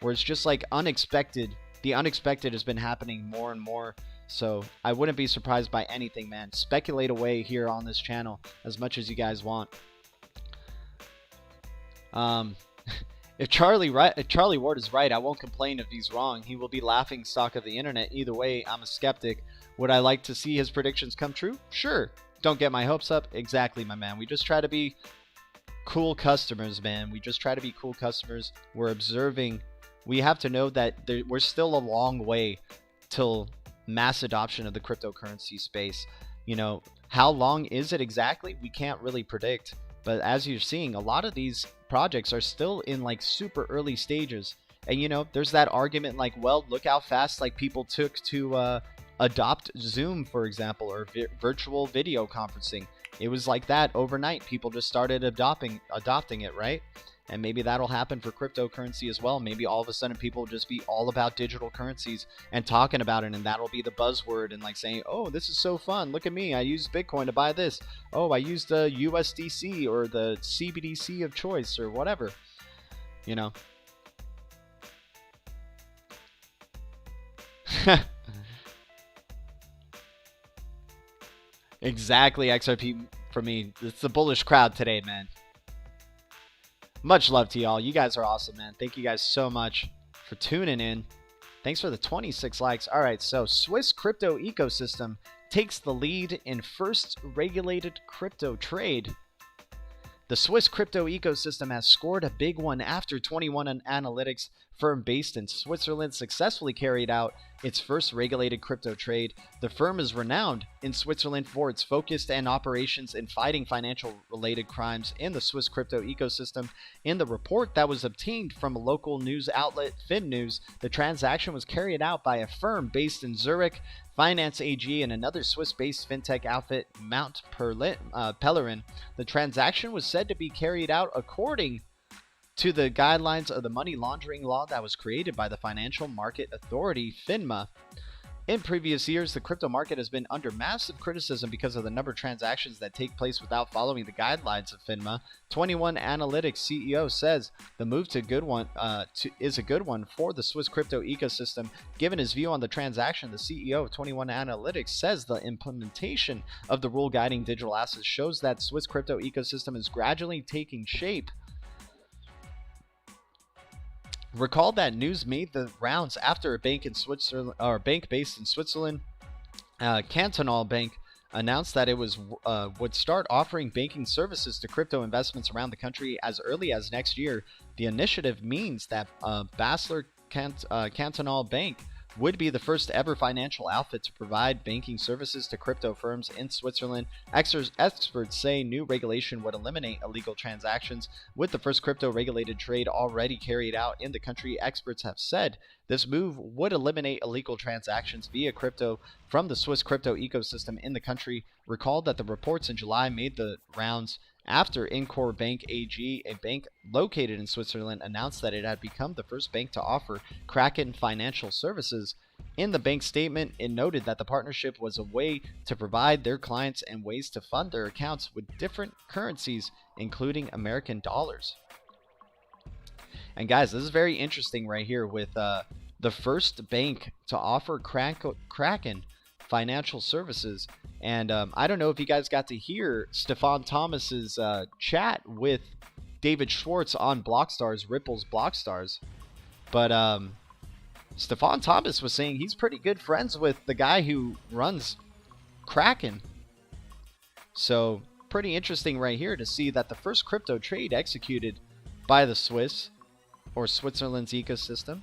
where it's just like unexpected. The unexpected has been happening more and more. So I wouldn't be surprised by anything, man. Speculate away here on this channel as much as you guys want. If Charlie Ward is right, I won't complain if he's wrong. He will be laughing stock of the internet. Either way, I'm a skeptic. Would I like to see his predictions come true? Sure. Don't get my hopes up. Exactly, my man. We just try to be cool customers, man. We just try to be cool customers. We're observing. We have to know that we're still a long way till mass adoption of the cryptocurrency space. You know, how long is it exactly? We can't really predict. But as you're seeing, a lot of these projects are still in like super early stages. And you know, there's that argument like, well, look how fast like people took to adopt Zoom, for example, or virtual video conferencing. It was like that overnight. People just started adopting it, right? And maybe that'll happen for cryptocurrency as well. Maybe all of a sudden people will just be all about digital currencies and talking about it, and that'll be the buzzword, and like saying, oh, this is so fun. Look at me. I used Bitcoin to buy this. Oh, I used the USDC or the CBDC of choice or whatever. You know. Exactly, XRP for me. It's the bullish crowd today, man. Much love to y'all. You guys are awesome, man. Thank you guys so much for tuning in. Thanks for the 26 likes. All right, so Swiss crypto ecosystem takes the lead in first regulated crypto trade. The Swiss crypto ecosystem has scored a big one after 21 Analytics firm based in Switzerland successfully carried out its first regulated crypto trade. The firm is renowned in Switzerland for its focused and operations in fighting financial-related crimes in the Swiss crypto ecosystem. In the report that was obtained from a local news outlet, FinNews, the transaction was carried out by a firm based in Zurich, Finance AG, and another Swiss-based fintech outfit, Mount Pelerin. The transaction was said to be carried out according to the guidelines of the money laundering law that was created by the Financial Market Authority, FINMA. In previous years, the crypto market has been under massive criticism because of the number of transactions that take place without following the guidelines of FINMA. 21 Analytics CEO says the move is a good one for the Swiss crypto ecosystem. Given his view on the transaction, the CEO of 21 Analytics says the implementation of the rule guiding digital assets shows that Swiss crypto ecosystem is gradually taking shape. Recall that news made the rounds after a bank in Switzerland, or a bank based in Switzerland, Cantonal Bank, announced that it would start offering banking services to crypto investments around the country as early as next year. The initiative means that Basler Cantonal Bank would be the first ever financial outfit to provide banking services to crypto firms in Switzerland. Experts say new regulation would eliminate illegal transactions. With the first crypto regulated trade already carried out in the country, experts have said this move would eliminate illegal transactions via crypto from the Swiss crypto ecosystem in the country. Recall that the reports in July made the rounds after Incor Bank AG, a bank located in Switzerland, announced that it had become the first bank to offer Kraken financial services. In the bank statement, it noted that the partnership was a way to provide their clients and ways to fund their accounts with different currencies, including American dollars. And guys, this is very interesting right here with the first bank to offer Kraken financial services. And I don't know if you guys got to hear Stefan Thomas's chat with David Schwartz on Blockstars, Ripple's Blockstars. But Stefan Thomas was saying he's pretty good friends with the guy who runs Kraken. So pretty interesting right here to see that the first crypto trade executed by the Swiss, or Switzerland's ecosystem,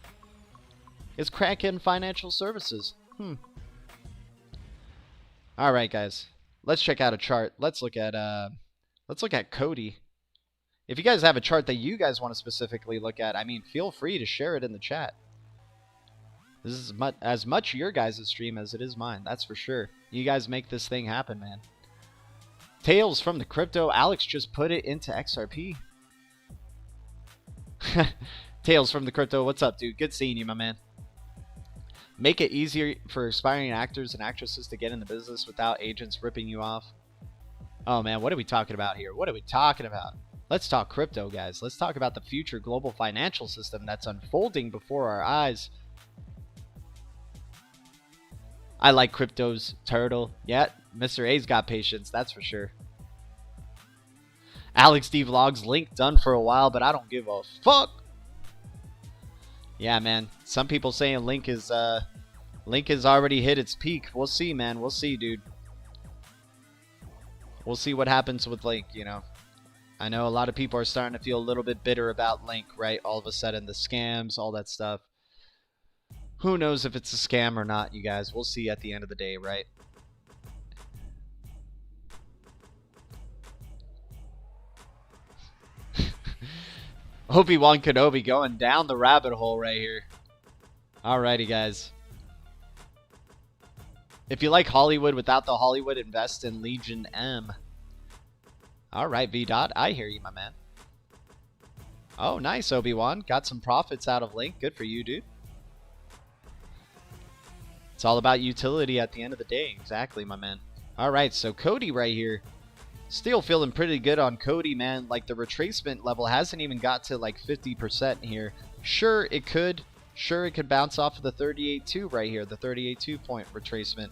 is Kraken financial services. All right, guys, let's check out a chart. Let's look at Cody. If you guys have a chart that you guys want to specifically look at, I mean, feel free to share it in the chat. This is as much your guys' stream as it is mine. That's for sure. You guys make this thing happen, man. Tales from the crypto. Alex just put it into XRP. Tales from the crypto. What's up, dude? Good seeing you, my man. Make it easier for aspiring actors and actresses to get in the business without agents ripping you off. Oh, man, what are we talking about here? What are we talking about? Let's talk crypto, guys. Let's talk about the future global financial system that's unfolding before our eyes. I like crypto's turtle. Yeah, Mr. A's got patience, that's for sure. Alex D Vlogs, Link done for a while, but I don't give a fuck. Yeah, man. Some people saying Link has already hit its peak. We'll see, man. We'll see, dude. We'll see what happens with Link, you know. I know a lot of people are starting to feel a little bit bitter about Link, right? All of a sudden, the scams, all that stuff. Who knows if it's a scam or not, you guys. We'll see at the end of the day, right? Obi-Wan Kenobi going down the rabbit hole right here. Alrighty, guys. If you like Hollywood without the Hollywood, invest in Legion M. Alright, V-Dot. I hear you, my man. Oh, nice, Obi-Wan. Got some profits out of Link. Good for you, dude. It's all about utility at the end of the day. Exactly, my man. Alright, so Cody right here. Still feeling pretty good on Cody, man. Like, the retracement level hasn't even got to, like, 50% here. Sure, it could. Sure, it could bounce off of the 38.2 right here. The 38.2 point retracement.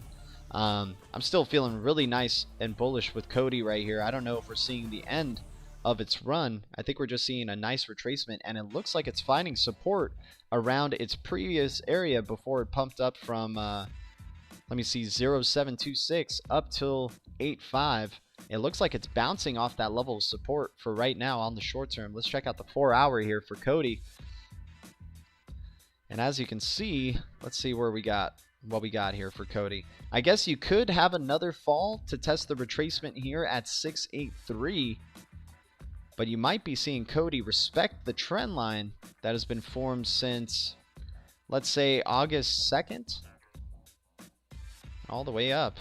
I'm still feeling really nice and bullish with Cody right here. I don't know if we're seeing the end of its run. I think we're just seeing a nice retracement, and it looks like it's finding support around its previous area before it pumped up from, let me see, 0.726 up till 8.5. It looks like it's bouncing off that level of support for right now on the short term. Let's check out the 4-hour here for Cody. And as you can see, let's see where we got what we got here for Cody. I guess you could have another fall to test the retracement here at 6.83. But you might be seeing Cody respect the trend line that has been formed since, let's say, August 2nd. All the way up.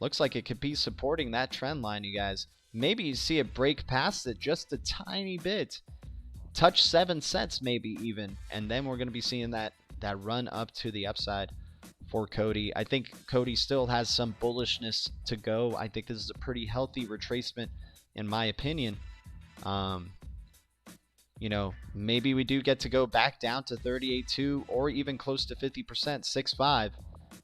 Looks like it could be supporting that trend line, you guys. Maybe you see it break past it just a tiny bit. Touch 7 cents maybe even. And then we're going to be seeing that run up to the upside for Cody. I think Cody still has some bullishness to go. I think this is a pretty healthy retracement in my opinion. You know, maybe we do get to go back down to 38.2 or even close to 50%, 6.5.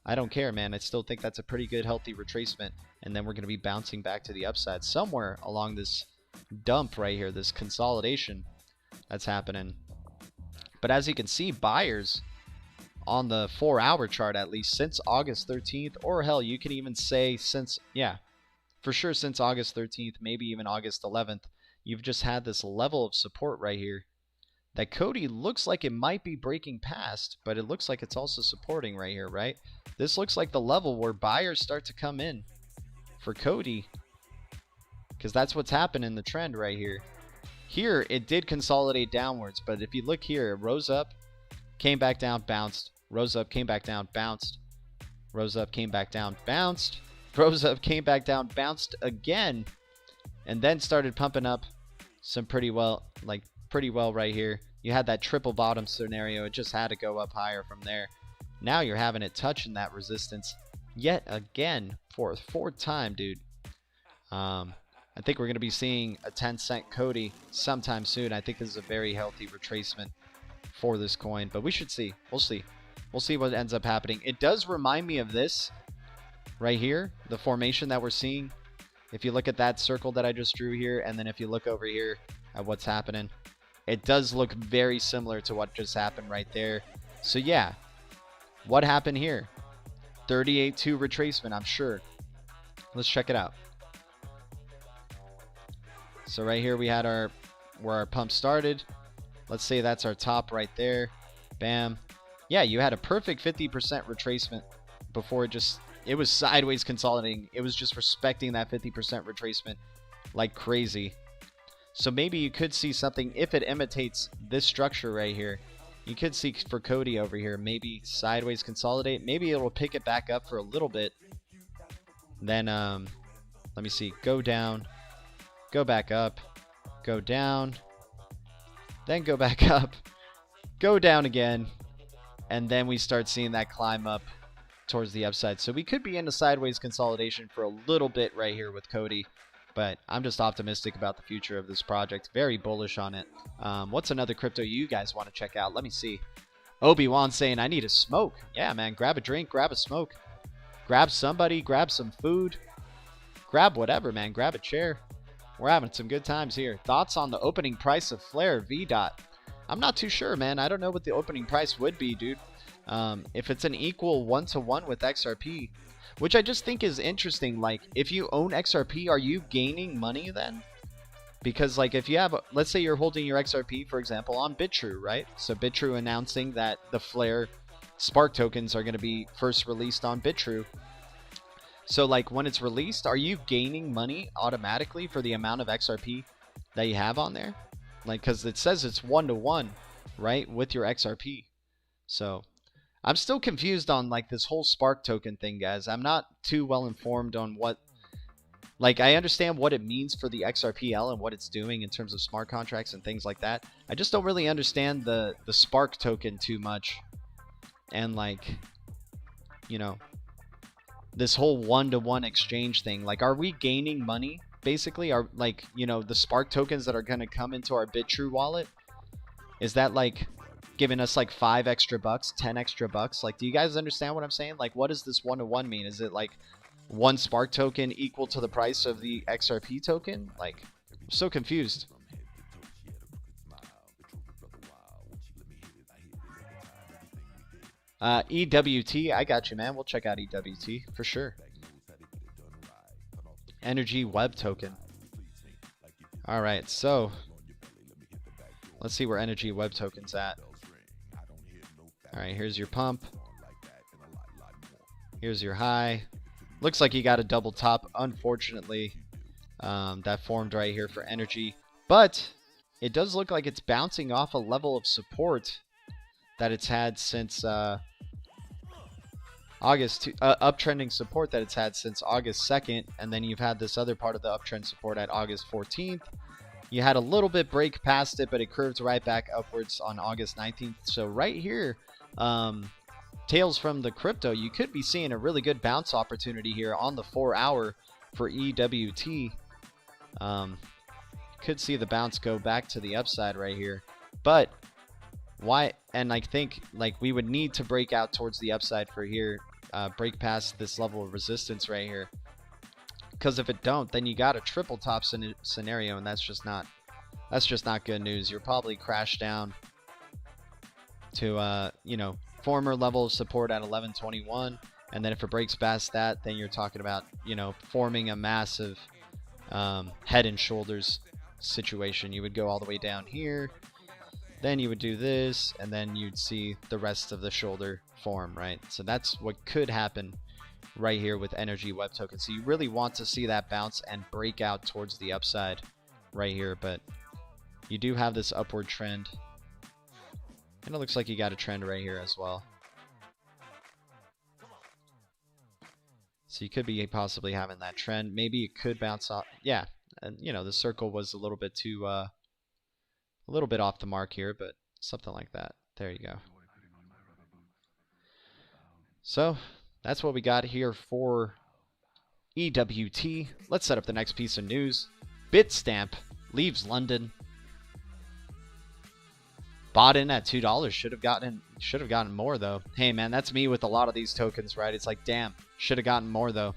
I don't care, man. I still think that's a pretty good, healthy retracement. And then we're going to be bouncing back to the upside somewhere along this dump right here, this consolidation that's happening. But as you can see, buyers on the 4-hour chart, at least since August 13th, or hell, you can even say since, yeah, for sure since August 13th, maybe even August 11th, you've just had this level of support right here that Cody looks like it might be breaking past, but it looks like it's also supporting right here, right? This looks like the level where buyers start to come in for Cody, because that's what's happened in the trend right here. Here, it did consolidate downwards, but if you look here, it rose up, came back down, bounced, rose up, came back down, bounced, rose up, came back down, bounced, rose up, came back down, bounced again, and then started pumping up some pretty well right here. You had that triple bottom scenario. It just had to go up higher from there. Now you're having it touching that resistance yet again for a 4th time, dude. I think we're going to be seeing a 10-cent Cody sometime soon. I think this is a very healthy retracement for this coin, but we should see. We'll see. We'll see what ends up happening. It does remind me of this right here, the formation that we're seeing. If you look at that circle that I just drew here, and then if you look over here at what's happening, it does look very similar to what just happened right there. So yeah, what happened here? 38.2 retracement, I'm sure. Let's check it out. So right here we had where our pump started. Let's say that's our top right there. Bam. Yeah, you had a perfect 50% retracement before it was sideways consolidating. It was just respecting that 50% retracement like crazy. So maybe you could see something if it imitates this structure right here. You could see for Cody over here, maybe sideways consolidate. Maybe it will pick it back up for a little bit. Then, let me see, go down, go back up, go down, then go back up, go down again, and then we start seeing that climb up towards the upside. So we could be in a sideways consolidation for a little bit right here with Cody. But I'm just optimistic about the future of this project. Very bullish on it. What's another crypto you guys want to check out? Let me see. Obi-Wan saying, I need a smoke. Yeah, man. Grab a drink. Grab a smoke. Grab somebody. Grab some food. Grab whatever, man. Grab a chair. We're having some good times here. Thoughts on the opening price of Flare V dot? I'm not too sure, man. I don't know what the opening price would be, dude. If it's an equal 1-to-1 with XRP, which I just think is interesting. Like, if you own XRP, are you gaining money then? Because, like, if you have, let's say you're holding your XRP, for example, on BitTrue, right? So BitTrue announcing that the Flare Spark tokens are going to be first released on BitTrue. So, like, when it's released, are you gaining money automatically for the amount of XRP that you have on there? Like, because it says it's 1-to-1, right, with your XRP. So, I'm still confused on, like, this whole Spark token thing, guys. I'm not too well informed on what, like, I understand what it means for the XRPL and what it's doing in terms of smart contracts and things like that. I just don't really understand the Spark token too much. And, like, you know, this whole 1-to-1 exchange thing. Like, are we gaining money? Basically, are, like, you know, the Spark tokens that are going to come into our BitTrue wallet, is that, like, giving us like $5 extra, 10 extra bucks? Like, do you guys understand what I'm saying? Like, what does this 1-to-1 mean? Is it like one Spark token equal to the price of the XRP token? Like, I'm so confused. EWT, I got you, man. We'll check out EWT for sure. Energy Web token. All right, so let's see where Energy Web token's at. All right, here's your pump. Here's your high. Looks like you got a double top, unfortunately. That formed right here for Energy. But it does look like it's bouncing off a level of support that it's had since uptrending support that it's had since August 2nd. And then you've had this other part of the uptrend support at August 14th. You had a little bit break past it, but it curved right back upwards on August 19th. So right here, tails from the crypto, you could be seeing a really good bounce opportunity here on the 4-hour for EWT. Could see the bounce go back to the upside right here. But why? And I think, like, we would need to break out towards the upside for here, break past this level of resistance right here. Because if it don't, then you got a triple top scenario, and that's just not good news. You'll probably crash down to you know, former level of support at 1121, and then if it breaks past that, then you're talking about, you know, forming a massive head and shoulders situation. You would go all the way down here, then you would do this, and then you'd see the rest of the shoulder form, right? So that's what could happen right here with Energy Web token. So you really want to see that bounce and break out towards the upside right here, but you do have this upward trend, and it looks like you got a trend right here as well. So you could be possibly having that trend. Maybe it could bounce off. Yeah, and you know, the circle was a little bit too a little bit off the mark here, but something like that. There you go. So that's what we got here for EWT. Let's set up the next piece of news. Bitstamp leaves London. Bought in at $2. Should have gotten more though. Hey man, that's me with a lot of these tokens, right? It's like, damn, should have gotten more though.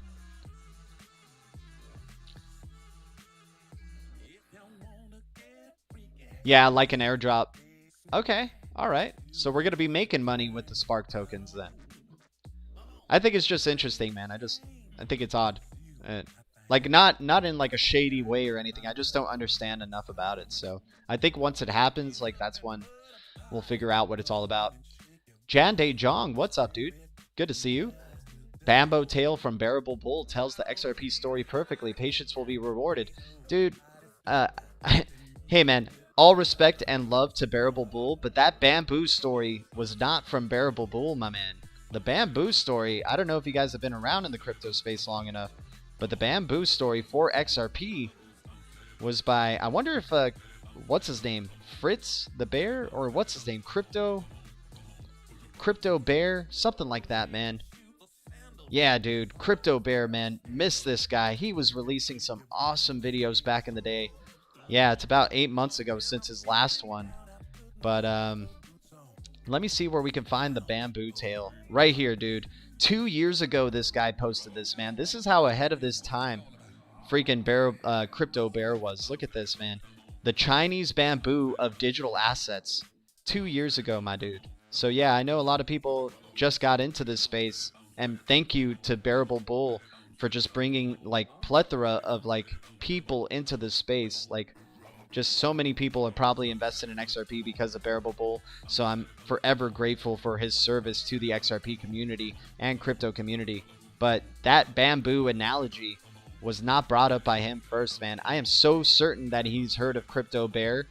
Yeah, like an airdrop. Okay, all right. So we're gonna be making money with the Spark tokens then. I think it's just interesting, man. I think it's odd. Like not in like a shady way or anything. I just don't understand enough about it. So I think once it happens, like that's when we'll figure out what it's all about. Jan Dae Jong, what's up, dude? Good to see you. Bambo Tail from Bearable Bull tells the XRP story perfectly. Patience will be rewarded. Dude, hey man, all respect and love to Bearable Bull, but that bamboo story was not from Bearable Bull, my man. The bamboo story, I don't know if you guys have been around in the crypto space long enough, but the bamboo story for XRP was by, I wonder if, what's his name? Fritz the Bear? Or what's his name? Crypto Bear? Something like that, man. Yeah, dude, Crypto Bear, man, miss this guy. He was releasing some awesome videos back in the day. Yeah, it's about 8 months ago since his last one. But let me see where we can find the bamboo tail. Right here, dude. 2 years ago, this guy posted this, man. This is how ahead of this time freaking Crypto Bear was. Look at this, man. The Chinese bamboo of digital assets. 2 years ago, my dude. So yeah, I know a lot of people just got into this space, and thank you to Bearable Bull for just bringing like plethora of like people into this space. Like, just so many people have probably invested in XRP because of Bearable Bull, so I'm forever grateful for his service to the XRP community and crypto community. But that bamboo analogy was not brought up by him first, man. I am so certain that he's heard of Crypto Bear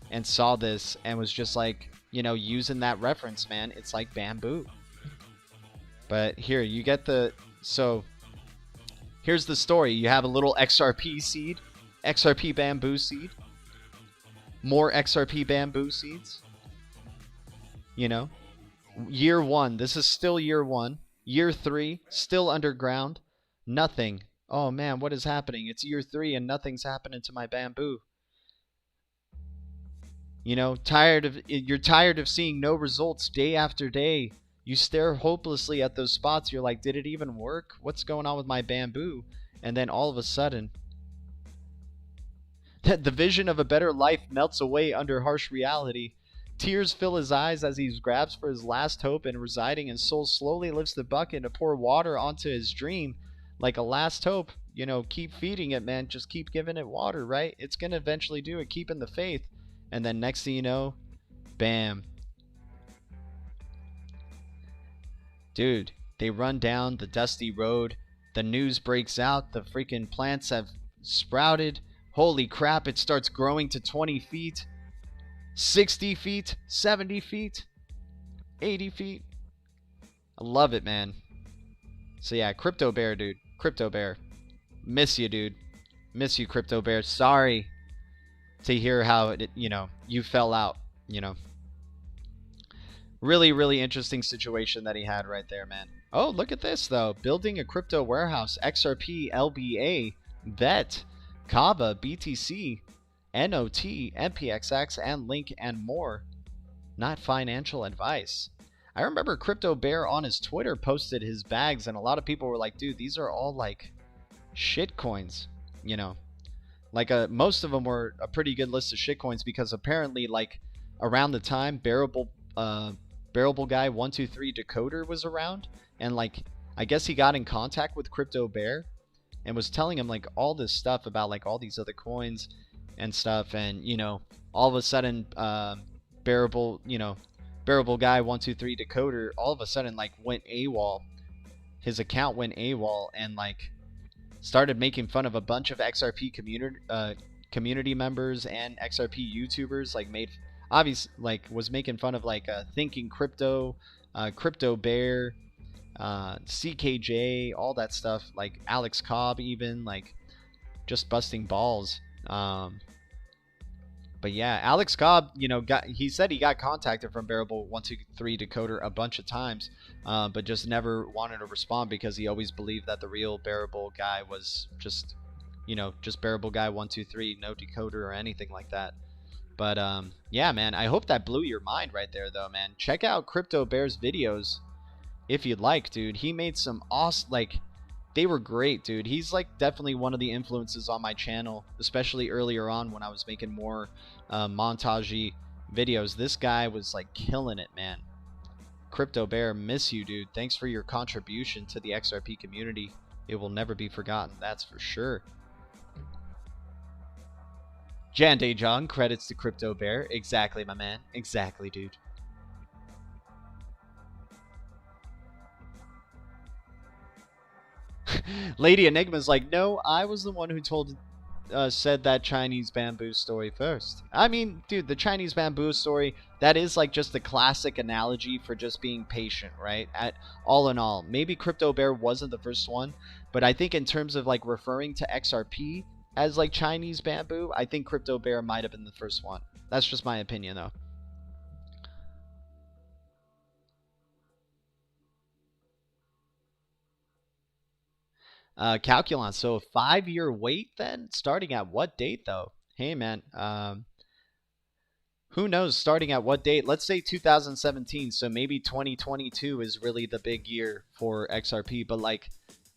and saw this and was just like, you know, using that reference, man. It's like bamboo. But here, you get the... So, here's the story. You have a little XRP seed, XRP bamboo seed. More XRP bamboo seeds. You know, year 1. This is still year 1. Year 3, still underground. Nothing. Oh man, what is happening? It's year 3 and nothing's happening to my bamboo. You know, you're tired of seeing no results day after day. You stare hopelessly at those spots. You're like, did it even work? What's going on with my bamboo? And then all of a sudden, the vision of a better life melts away under harsh reality. Tears fill his eyes as he grabs for his last hope, and residing in soul slowly lifts the bucket to pour water onto his dream like a last hope. You know, keep feeding it, man. Just keep giving it water, right? It's going to eventually do it. Keep in the faith. And then next thing you know, bam. Dude, they run down the dusty road. The news breaks out. The freaking plants have sprouted. Holy crap, it starts growing to 20 feet, 60 feet, 70 feet, 80 feet. I love it, man. So yeah, Crypto Bear, dude. Crypto Bear. Miss you, dude. Miss you, Crypto Bear. Sorry to hear how, you know, you fell out, you know. Really, really interesting situation that he had right there, man. Oh, look at this, though. Building a crypto warehouse. XRP, LBA, VET. Kava, BTC, NOT, MPXX, and Link, and more. Not financial advice. I remember Crypto Bear on his Twitter posted his bags, and a lot of people were like, dude, these are all like shit coins, you know. Like most of them were a pretty good list of shit coins, because apparently like around the time Bearable Guy 123 Decoder was around, and like I guess he got in contact with Crypto Bear and was telling him like all this stuff about like all these other coins and stuff, and you know, all of a sudden Bearable Guy 123 Decoder all of a sudden like went AWOL. His account went AWOL and like started making fun of a bunch of XRP community members and XRP YouTubers. Like was making fun of like Thinking Crypto, Crypto Bear, CKJ, all that stuff, like Alex Cobb, even like just busting balls. But yeah, Alex Cobb, you know, he said he got contacted from Bearable 123 Decoder a bunch of times, but just never wanted to respond, because he always believed that the real Bearable Guy was just, you know, just Bearable Guy 123, no decoder or anything like that. But yeah, man, I hope that blew your mind right there, though, man. Check out Crypto Bear's videos if you'd like, dude. He made some awesome, like, they were great, dude. He's like definitely one of the influences on my channel, especially earlier on when I was making more montagey videos. This guy was like killing it, man. Crypto Bear, miss you, dude. Thanks for your contribution to the XRP community. It will never be forgotten, that's for sure. Jan Dejong, credits to Crypto Bear. Exactly, my man. Exactly, dude. Lady Enigma's like, no, I was the one who said that Chinese bamboo story first. I mean, dude, the Chinese bamboo story, that is like just the classic analogy for just being patient, right? All in all, maybe Crypto Bear wasn't the first one, but I think in terms of like referring to XRP as like Chinese bamboo, I think Crypto Bear might have been the first one. That's just my opinion, though. calculon. So a 5-year wait then? Starting at what date though? Hey man, who knows starting at what date? Let's say 2017, so maybe 2022 is really the big year for XRP. But like,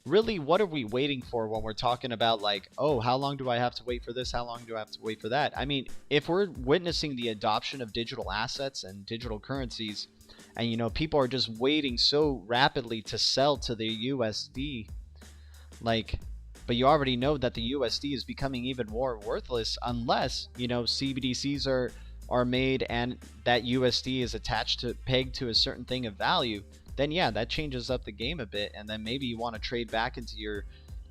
really, what are we waiting for when we're talking about like, oh, how long do I have to wait for this? How long do I have to wait for that? I mean, if we're witnessing the adoption of digital assets and digital currencies, and you know, people are just waiting so rapidly to sell to the USD, like, but you already know that the USD is becoming even more worthless unless, you know, CBDCs are made and that USD is attached to pegged to a certain thing of value. Then yeah, that changes up the game a bit, and then maybe you want to trade back into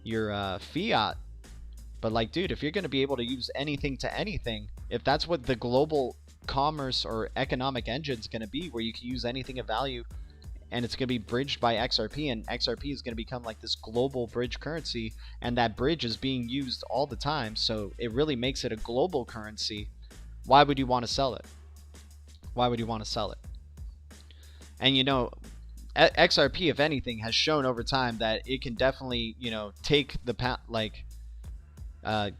your fiat. But like, dude, if you're going to be able to use anything to anything, if that's what the global commerce or economic engine is going to be, where you can use anything of value, and it's going to be bridged by XRP, and XRP is going to become like this global bridge currency, and that bridge is being used all the time, so it really makes it a global currency. Why would you want to sell it? Why would you want to sell it? And you know, XRP, if anything, has shown over time that it can definitely, you know, take the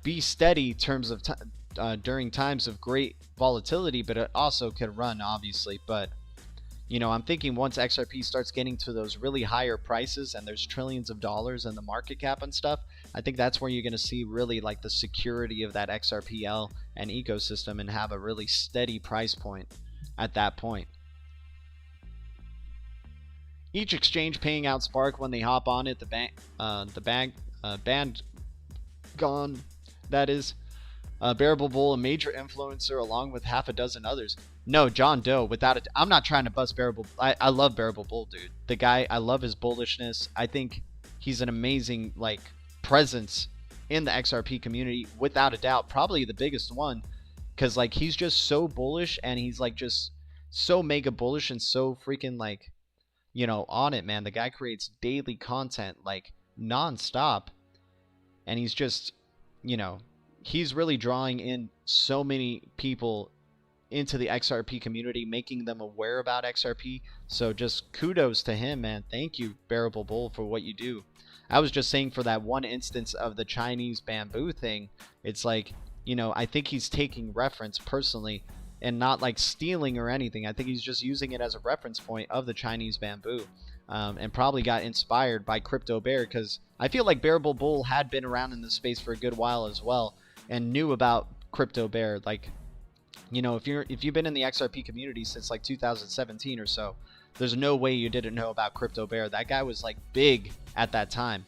be steady in terms of during times of great volatility, but it also can run, obviously. But you know, I'm thinking once XRP starts getting to those really higher prices and there's trillions of dollars in the market cap and stuff, I think that's where you're going to see really like the security of that XRPL and ecosystem and have a really steady price point at that point. Each exchange paying out Spark when they hop on it, band gone, that is. Bearable Bull, a major influencer, along with half a dozen others. No, John Doe, without it. I'm not trying to bust Bearable. I love Bearable Bull, dude. The guy, I love his bullishness. I think he's an amazing like presence in the XRP community, without a doubt. Probably the biggest one, because like he's just so bullish, and he's like just so mega bullish and so freaking like, you know, on it, man. The guy creates daily content like non-stop, and he's just, you know, he's really drawing in so many people into the XRP community, making them aware about XRP. So just kudos to him, man. Thank you, Bearable Bull, for what you do. I was just saying, for that one instance of the Chinese bamboo thing, it's like, you know, I think he's taking reference personally and not like stealing or anything. I think he's just using it as a reference point of the Chinese bamboo, and probably got inspired by Crypto Bear, because I feel like Bearable Bull had been around in the space for a good while as well and knew about Crypto Bear. Like, you know, if you've been in the XRP community since like 2017 or so, there's no way you didn't know about Crypto Bear. That guy was like big at that time.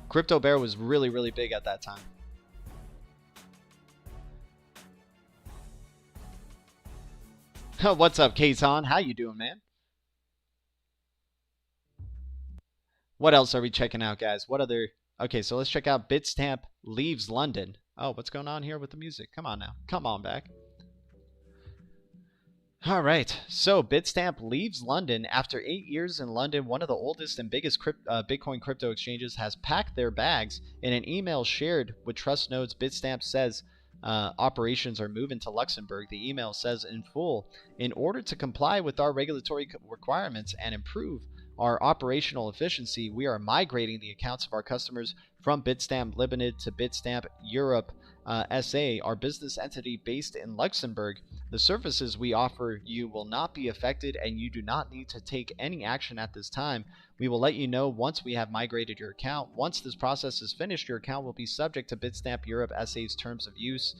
Crypto Bear was really, really big at that time. What's up, Kayton? How you doing, man? What else are we checking out, guys? What other... Okay, so let's check out Bitstamp leaves London. Oh, what's going on here with the music? Come on now. Come on back. All right, so Bitstamp leaves London after 8 years in London. One of the oldest and biggest Bitcoin crypto exchanges has packed their bags. In an email shared with Trust Nodes, Bitstamp says operations are moving to Luxembourg. The email says in full, in order to comply with our regulatory requirements and improve our operational efficiency, we are migrating the accounts of our customers from Bitstamp Limited to Bitstamp Europe SA, our business entity based in Luxembourg. The services we offer you will not be affected, and you do not need to take any action at this time. We will let you know once we have migrated your account. Once this process is finished, your account will be subject to Bitstamp Europe SA's terms of use.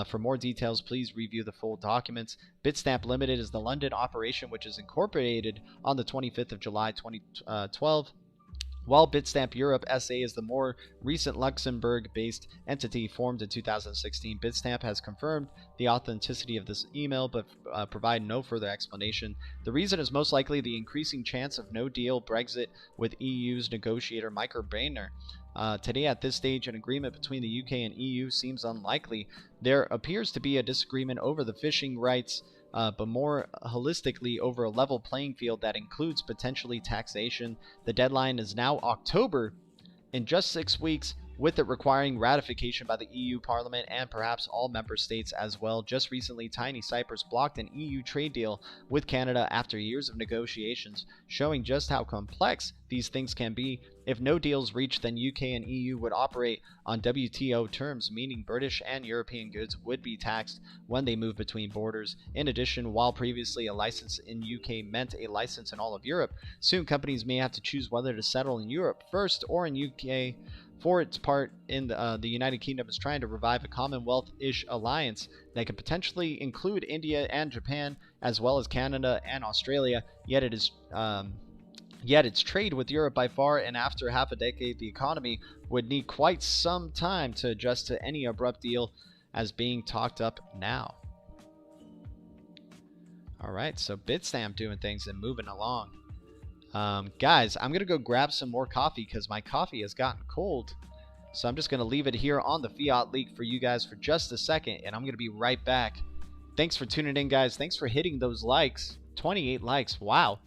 For more details, please review the full documents. Bitstamp Limited is the London operation which is incorporated on the 25th of July 2012, while Bitstamp Europe SA is the more recent Luxembourg-based entity formed in 2016. Bitstamp has confirmed the authenticity of this email, but provide no further explanation. The reason is most likely the increasing chance of no-deal Brexit with EU's negotiator Michael Boehner. Today, at this stage, an agreement between the UK and EU seems unlikely. There appears to be a disagreement over the fishing rights, but more holistically over a level playing field that includes potentially taxation. The deadline is now October. In just 6 weeks, with it requiring ratification by the EU Parliament and perhaps all member states as well. Just recently, tiny Cyprus blocked an EU trade deal with Canada after years of negotiations, showing just how complex these things can be. If no deals reached, then UK and EU would operate on WTO terms, meaning British and European goods would be taxed when they move between borders. In addition, while previously a license in UK meant a license in all of Europe, soon companies may have to choose whether to settle in Europe first or in UK. For its part, in the United Kingdom is trying to revive a Commonwealth-ish alliance that could potentially include India and Japan, as well as Canada and Australia. Yet its trade with Europe by far, and after half a decade, the economy would need quite some time to adjust to any abrupt deal as being talked up now. All right, so Bitstamp doing things and moving along. Guys, I'm going to go grab some more coffee because my coffee has gotten cold. So I'm just going to leave it here on the Fiat Leak for you guys for just a second, and I'm going to be right back. Thanks for tuning in, guys. Thanks for hitting those likes. 28 likes. Wow.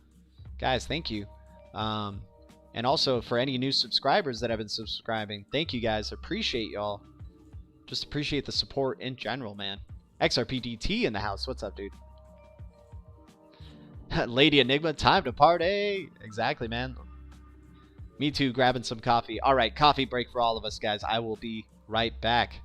Guys, thank you. And also for any new subscribers that have been subscribing, thank you guys. Appreciate y'all. Just appreciate the support in general, man. XRPDT in the house. What's up, dude? Lady Enigma, time to party. Exactly, man. Me too, grabbing some coffee. All right, coffee break for all of us, guys. I will be right back.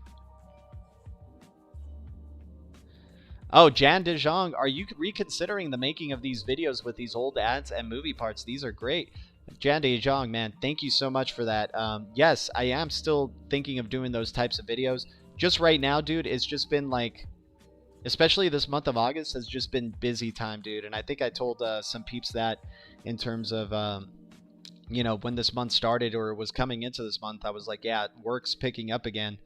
Oh, Jan De Jong, are you reconsidering the making of these videos with these old ads and movie parts? These are great. Jan De Jong, man, thank you so much for that. Yes, I am still thinking of doing those types of videos. Just right now, dude, it's just been like, especially this month of August has just been busy time, dude. And I think I told some peeps that in terms of, you know, when this month started or was coming into this month, I was like, yeah, work's picking up again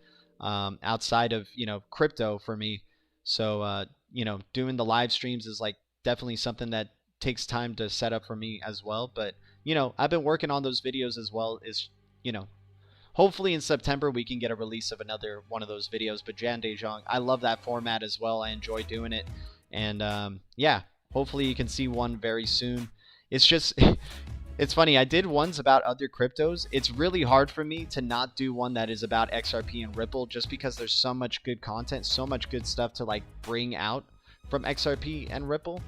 outside of, you know, crypto for me. So, you know, doing the live streams is like definitely something that takes time to set up for me as well. But, you know, I've been working on those videos as well as, you know, hopefully in September we can get a release of another one of those videos. But Jan De Jong, I love that format as well. I enjoy doing it. And yeah, hopefully you can see one very soon. It's just, it's funny. I did ones about other cryptos. It's really hard for me to not do one that is about XRP and Ripple just because there's so much good content, so much good stuff to like bring out from XRP and Ripple.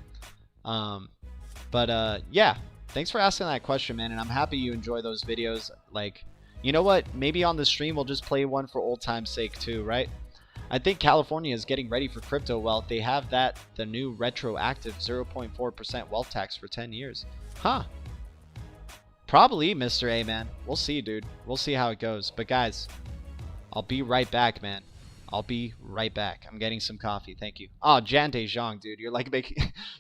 Yeah, thanks for asking that question, man. And I'm happy you enjoy those videos. Like, you know what? Maybe on the stream we'll just play one for old time's sake too, right? I think California is getting ready for crypto wealth. They have the new retroactive 0.4% wealth tax for 10 years. Huh. Probably, Mr. A, man. We'll see, dude. We'll see how it goes. But guys, I'll be right back, man. I'll be right back. I'm getting some coffee. Thank you. Oh, Jan De Jong, dude. You're like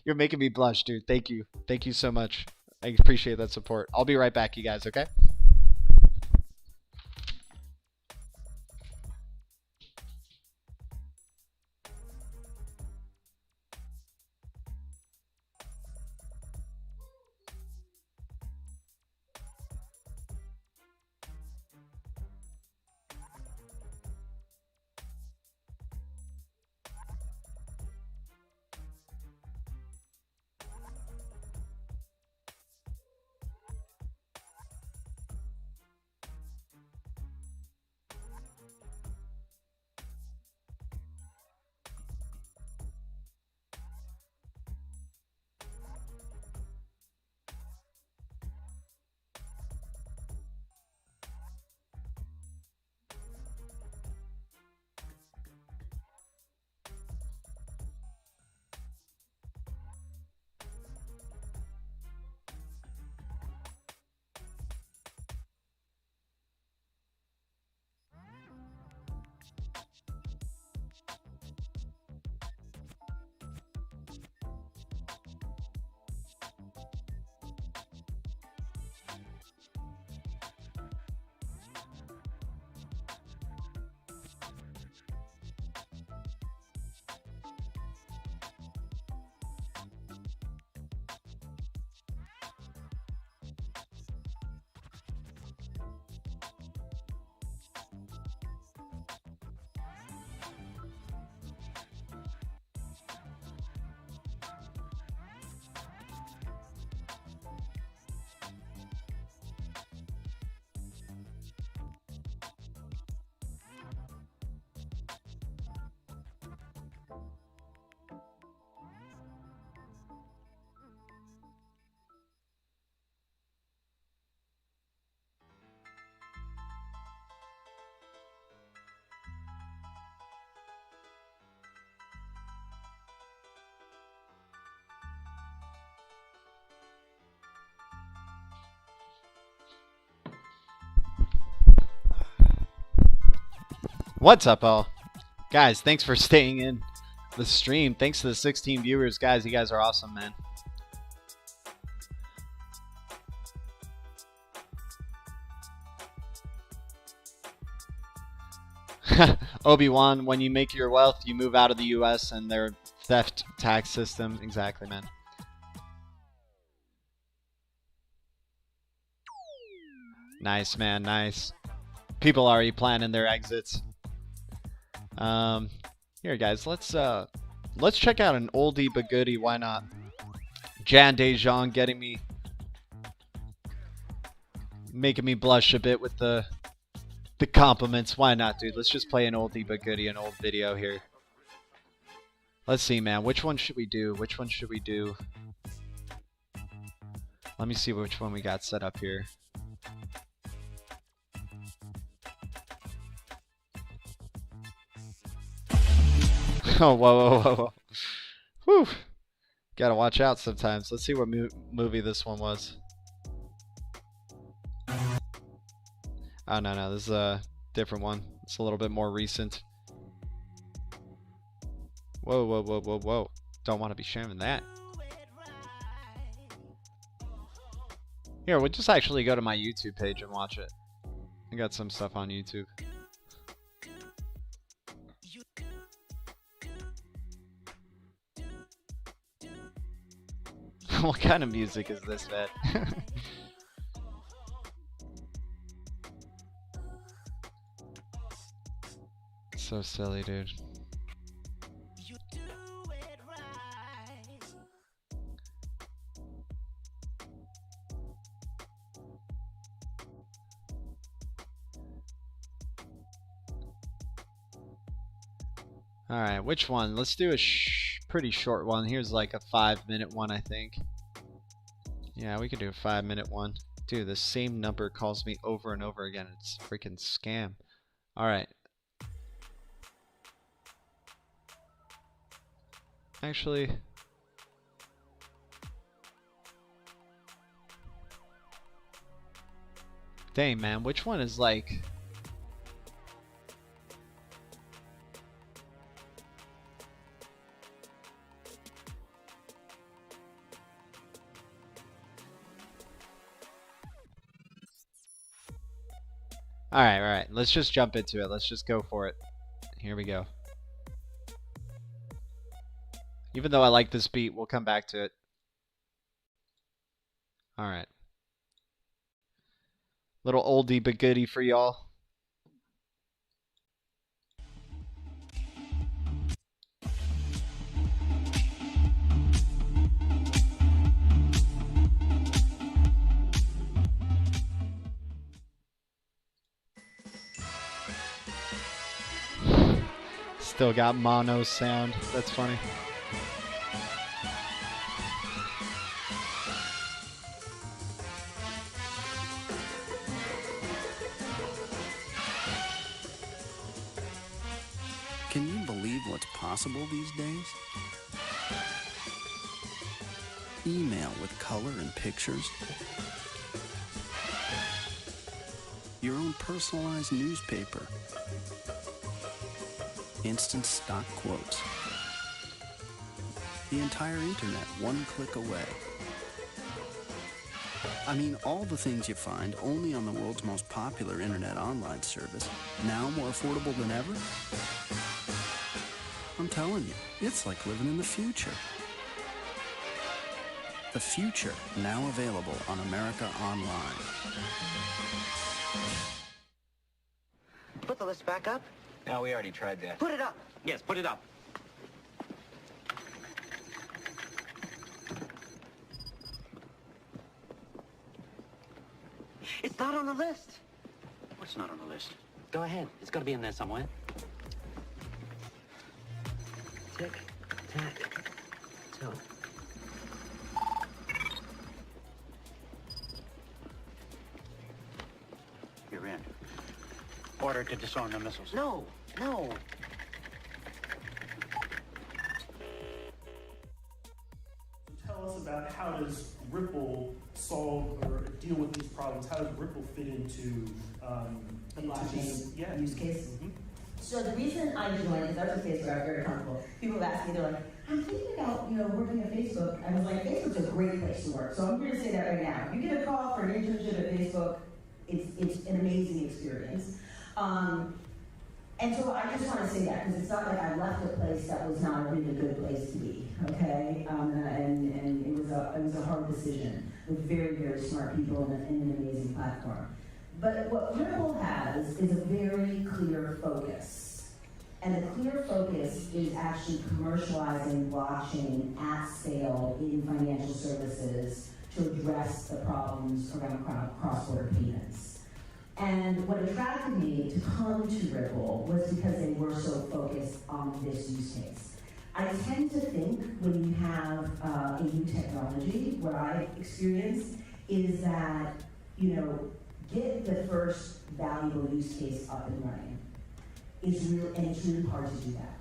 you're making me blush, dude. Thank you. Thank you so much. I appreciate that support. I'll be right back, you guys, okay? What's up, all? Guys, thanks for staying in the stream. Thanks to the 16 viewers. Guys, you guys are awesome, man. Obi-Wan, when you make your wealth, you move out of the US and their theft tax system. Exactly, man. Nice, man, nice. People already planning their exits. Here, guys, let's check out an oldie but goodie. Why not? Jan Dejon making me blush a bit with the compliments. Why not, dude? Let's just play an oldie but goodie, an old video here. Let's see, man. Which one should we do? Which one should we do? Let me see which one we got set up here. Oh, whoa. Whew. Gotta watch out sometimes. Let's see what movie this one was. Oh, no. This is a different one. It's a little bit more recent. Whoa. Don't want to be sharing that. Here, we'll just actually go to my YouTube page and watch it. I got some stuff on YouTube. What kind of music is this, man? So silly, dude. Alright, which one? Let's do a pretty short one. Here's like a 5-minute one, I think. Yeah, we could do a 5-minute one. Dude, the same number calls me over and over again. It's a freaking scam. Alright. Actually... Dang, man. Which one is like... Alright. Let's just jump into it. Let's just go for it. Here we go. Even though I like this beat, we'll come back to it. Alright. Little oldie but goodie for y'all. Still got mono sound. That's funny. Can you believe what's possible these days? Email with color and pictures. Your own personalized newspaper. Instant stock quotes. The entire internet, one click away. I mean, all the things you find only on the world's most popular internet online service, now more affordable than ever. I'm telling you, it's like living in the future. The future, now available on America Online. Put the list back up. No, we already tried that. Put it up. Yes, put it up. It's not on the list. What's not on the list? Go ahead. It's got to be in there somewhere. Tick, tack, toe. You're in. Order to disarm the missiles. No. Tell us about how does Ripple solve or deal with these problems? How does Ripple fit into use cases. Mm-hmm. So the reason I joined, because I was at Facebook, I was very comfortable. People have asked me, they're like, I'm thinking about, working at Facebook. I was like, Facebook's a great place to work. So I'm here to say that right now. If you get a call for an internship at Facebook, it's an amazing experience. And so I just want to say that, because it's not like I left a place that was not a really good place to be, okay? And it was a hard decision with very, very smart people and an amazing platform. But what Ripple has is a very clear focus. And the clear focus is actually commercializing blockchain at scale in financial services to address the problems around cross-border payments. And what attracted me to come to Ripple was because they were so focused on this use case. I tend to think when you have a new technology, what I experienced is that, get the first valuable use case up and running. And it's really hard to do that.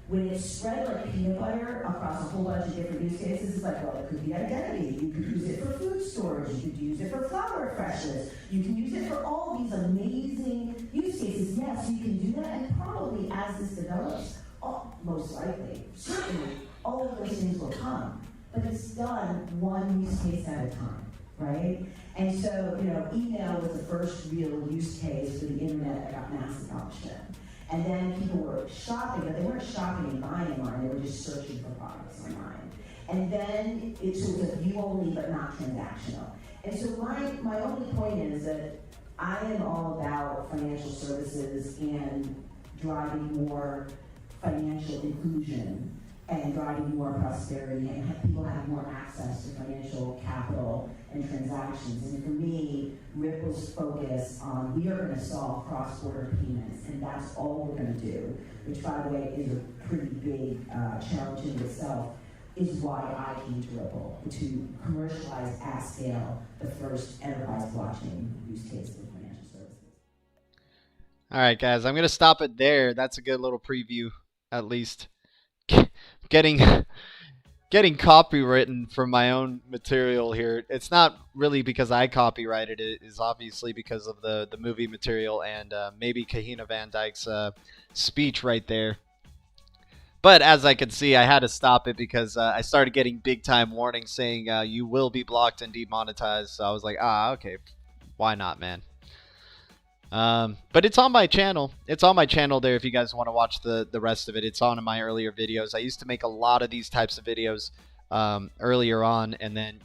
When it's spread like peanut butter across a whole bunch of different use cases, it's like, well, it could be identity. You could use it for food storage. You could use it for flower freshness. You can use it for all these amazing use cases. Yes, you can do that, and probably as this develops, most likely, certainly, all of those things will come. But it's done one use case at a time, right? And so, email was the first real use case for the internet that got mass adoption. And then people were shopping, but they weren't shopping and buying online, they were just searching for products online. And then it was a view only, but not transactional. And so my only point is that I am all about financial services and driving more financial inclusion and driving more prosperity and have people have more access to financial capital and transactions. And for me, Ripple's focus on we are going to solve cross-border payments, and that's all we're going to do, which by the way is a pretty big challenge in itself, is why I came to Ripple, to commercialize at scale the first enterprise blockchain use case for financial services. All right, guys, I'm going to stop it there. That's a good little preview, at least. Getting copywritten from my own material here. It's not really because I copyrighted it. It's obviously because of the movie material and maybe Kahina Van Dyke's speech right there. But as I could see, I had to stop it because I started getting big time warnings saying you will be blocked and demonetized. So I was like, okay, why not, man? But it's on my channel. It's on my channel there if you guys want to watch the rest of it. It's on in my earlier videos. I used to make a lot of these types of videos earlier on, and then,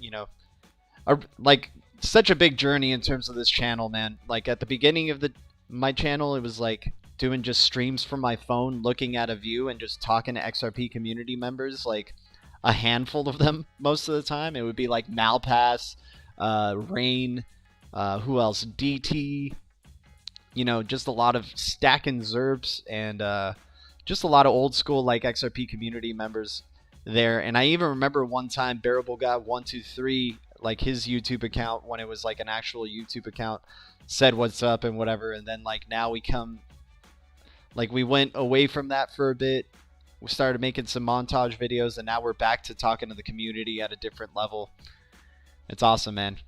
like such a big journey in terms of this channel, man. Like at the beginning of my channel, it was like doing just streams from my phone, looking at a view and just talking to XRP community members, like a handful of them most of the time. It would be like Malpass, Rain, who else? DT. Just a lot of Stack and Zerbs and just a lot of old school like XRP community members there. And I even remember one time Bearable Guy 123, like his YouTube account, when it was like an actual YouTube account, said what's up and whatever. And then like now we went away from that for a bit. We started making some montage videos, and now we're back to talking to the community at a different level. It's awesome, man.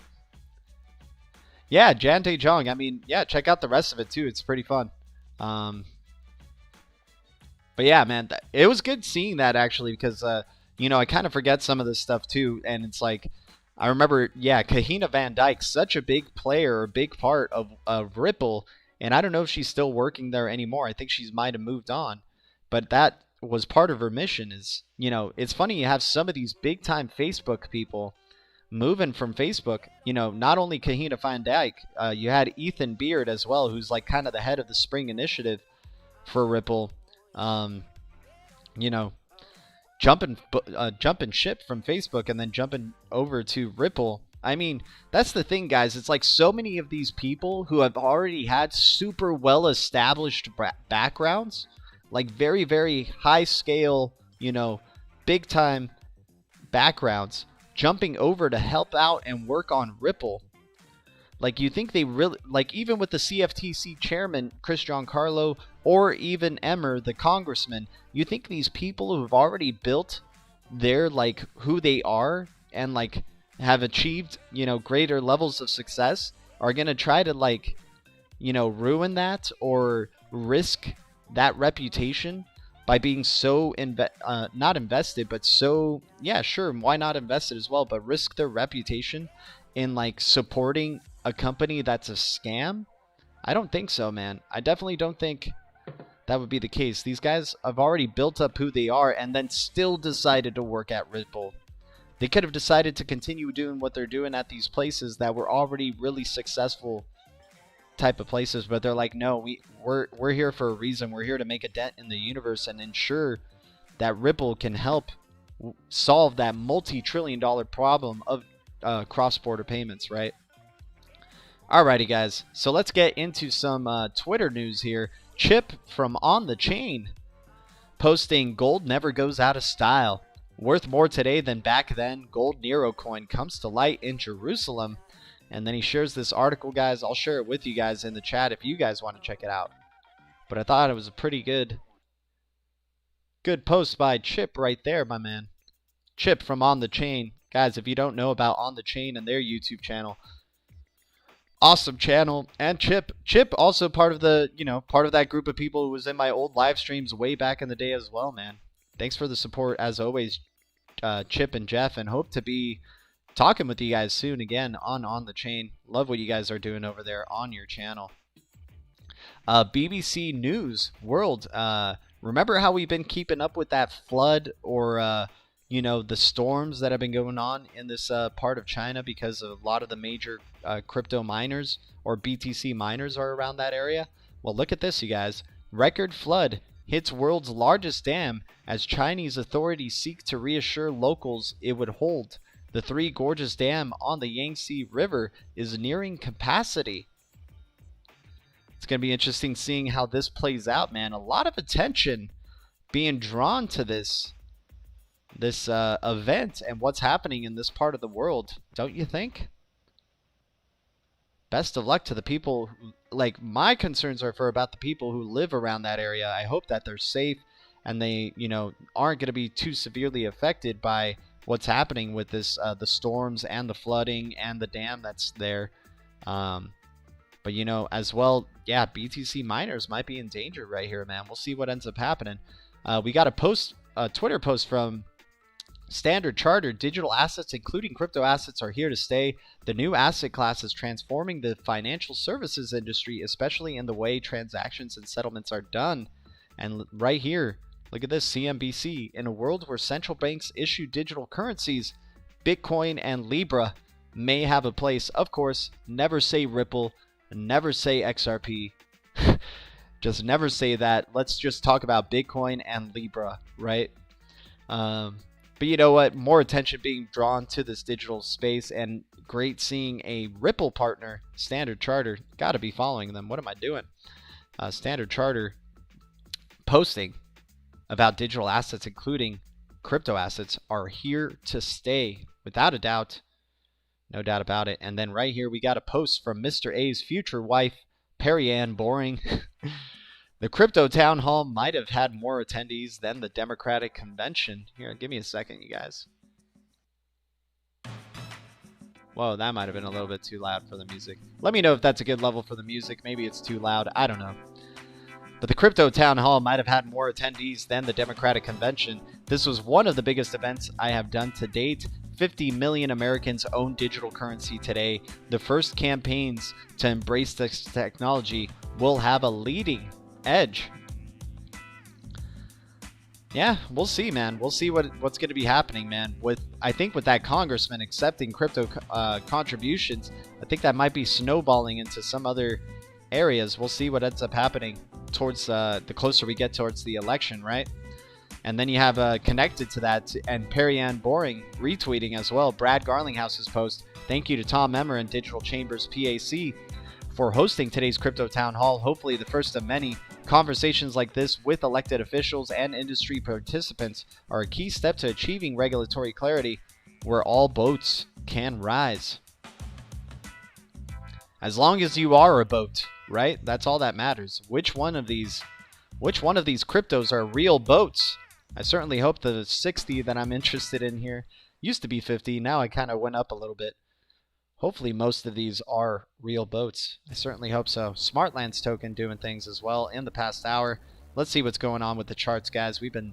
Yeah, Jan Taejong. I mean, yeah, check out the rest of it too. It's pretty fun. But yeah, man, it was good seeing that actually because, I kind of forget some of this stuff too. And it's like, I remember, yeah, Kahina Van Dyke, such a big player, a big part of Ripple. And I don't know if she's still working there anymore. I think she might have moved on. But that was part of her mission is, it's funny you have some of these big time Facebook people moving from Facebook, not only Kahina Van Dyke, you had Ethan Beard as well, who's like kind of the head of the Spring Initiative for Ripple, jumping ship from Facebook and then jumping over to Ripple. I mean, that's the thing, guys. It's like so many of these people who have already had super well-established backgrounds, like very, very high scale, big time backgrounds, jumping over to help out and work on Ripple. Like, you think they really, like, even with the CFTC chairman, Chris Giancarlo, or even Emmer, the congressman, you think these people who have already built their, like, who they are and, like, have achieved, greater levels of success are going to try to, like, ruin that or risk that reputation by being so not invested, but so, yeah, sure, why not invest it as well, but risk their reputation in like supporting a company that's a scam? I don't think so, man. I definitely don't think that would be the case. These guys have already built up who they are and then still decided to work at Ripple. They could have decided to continue doing what they're doing at these places that were already really successful type of places, but they're like, no, we're here for a reason. We're here to make a dent in the universe and ensure that Ripple can help solve that multi-trillion-dollar problem of cross-border payments, right? Alrighty, guys. So let's get into some Twitter news here. Chip from On the Chain posting, gold never goes out of style. Worth more today than back then. Gold Nero coin comes to light in Jerusalem. And then he shares this article, guys. I'll share it with you guys in the chat if you guys want to check it out. But I thought it was a pretty good post by Chip right there, my man. Chip from On the Chain. Guys, if you don't know about On the Chain and their YouTube channel, awesome channel. And Chip also part of the, part of that group of people who was in my old live streams way back in the day as well, man. Thanks for the support as always, Chip and Jeff, and hope to be talking with you guys soon again on the chain. Love what you guys are doing over there on your channel. BBC News World. Remember how we've been keeping up with that flood or the storms that have been going on in this part of China because of a lot of the major crypto miners or BTC miners are around that area? Well, look at this, you guys. Record flood hits world's largest dam as Chinese authorities seek to reassure locals it would hold. The Three Gorges Dam on the Yangtze River is nearing capacity. It's going to be interesting seeing how this plays out, man. A lot of attention being drawn to this event and what's happening in this part of the world, don't you think? Best of luck to the people who, like, my concerns are for about the people who live around that area. I hope that they're safe and they, aren't going to be too severely affected by what's happening with this, the storms and the flooding and the dam that's there. But, as well, yeah, BTC miners might be in danger right here, man. We'll see what ends up happening. We got a Twitter post from Standard Chartered. Digital assets, including crypto assets, are here to stay. The new asset class is transforming the financial services industry, especially in the way transactions and settlements are done. And right here, look at this, CNBC. In a world where central banks issue digital currencies, Bitcoin and Libra may have a place. Of course, never say Ripple, never say XRP. Just never say that. Let's just talk about Bitcoin and Libra, right? But you know what? More attention being drawn to this digital space, and great seeing a Ripple partner, Standard Chartered. Got to be following them. What am I doing? Standard Chartered posting about digital assets, including crypto assets, are here to stay. Without a doubt. No doubt about it. And then right here, we got a post from Mr. A's future wife, Perrianne Boring. The crypto town hall might have had more attendees than the Democratic convention. Here, give me a second, you guys. Whoa, that might have been a little bit too loud for the music. Let me know if that's a good level for the music. Maybe it's too loud. I don't know. But the crypto town hall might have had more attendees than the Democratic convention. This was one of the biggest events I have done to date. 50 million Americans own digital currency today. The first campaigns to embrace this technology will have a leading edge. Yeah, we'll see, man. We'll see what's going to be happening, man. I think with that congressman accepting crypto contributions, I think that might be snowballing into some other areas. We'll see what ends up happening towards the closer we get towards the election, right? And then you have connected to that, and Perrianne Boring retweeting as well, Brad Garlinghouse's post. Thank you to Tom Emmer and Digital Chambers PAC for hosting today's Crypto Town Hall. Hopefully the first of many. Conversations like this with elected officials and industry participants are a key step to achieving regulatory clarity where all boats can rise. As long as you are a boat, right? That's all that matters. Which one of these cryptos are real boats? I certainly hope the 60 that I'm interested in here used to be 50. Now I kind of went up a little bit. Hopefully most of these are real boats. I certainly hope so. Smartlands token doing things as well in the past hour. let's see what's going on with the charts, guys. We've been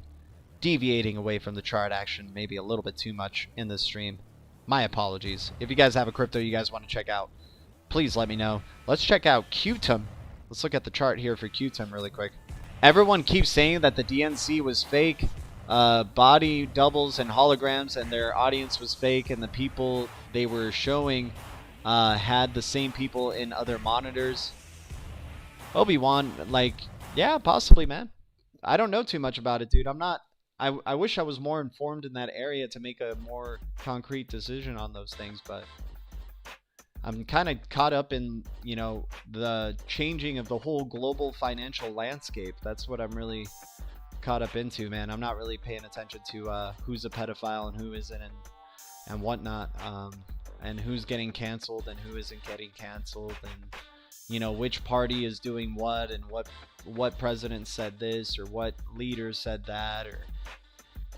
deviating away from the chart action maybe a little bit too much in this stream. My apologies. If you guys have a crypto you guys want to check out, please let me know. Let's check out Qtum. Let's look at the chart here for Qtum really quick. Everyone keeps saying that the DNC was fake, body doubles and holograms, and their audience was fake, and the people they were showing had the same people in other monitors. Obi-Wan, like, yeah, possibly, man. I don't know too much about it, dude. I wish I was more informed in that area to make a more concrete decision on those things, but I'm kind of caught up in, you know, the changing of the whole global financial landscape. That's what I'm really caught up into, man. I'm not really paying attention to who's a pedophile and who isn't, and whatnot, and who's getting canceled and who isn't getting canceled, and, you know, which party is doing what, and what president said this, or what leader said that, or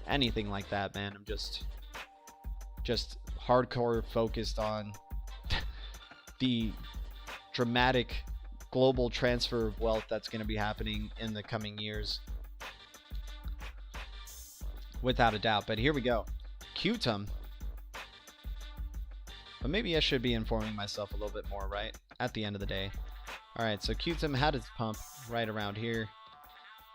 anything like that, man. I'm just hardcore focused on the dramatic global transfer of wealth that's going to be happening in the coming years, without a doubt. But here we go, Qtum. But maybe I should be informing myself a little bit more, right? At the end of the day. Alright, so Qtum had its pump right around here.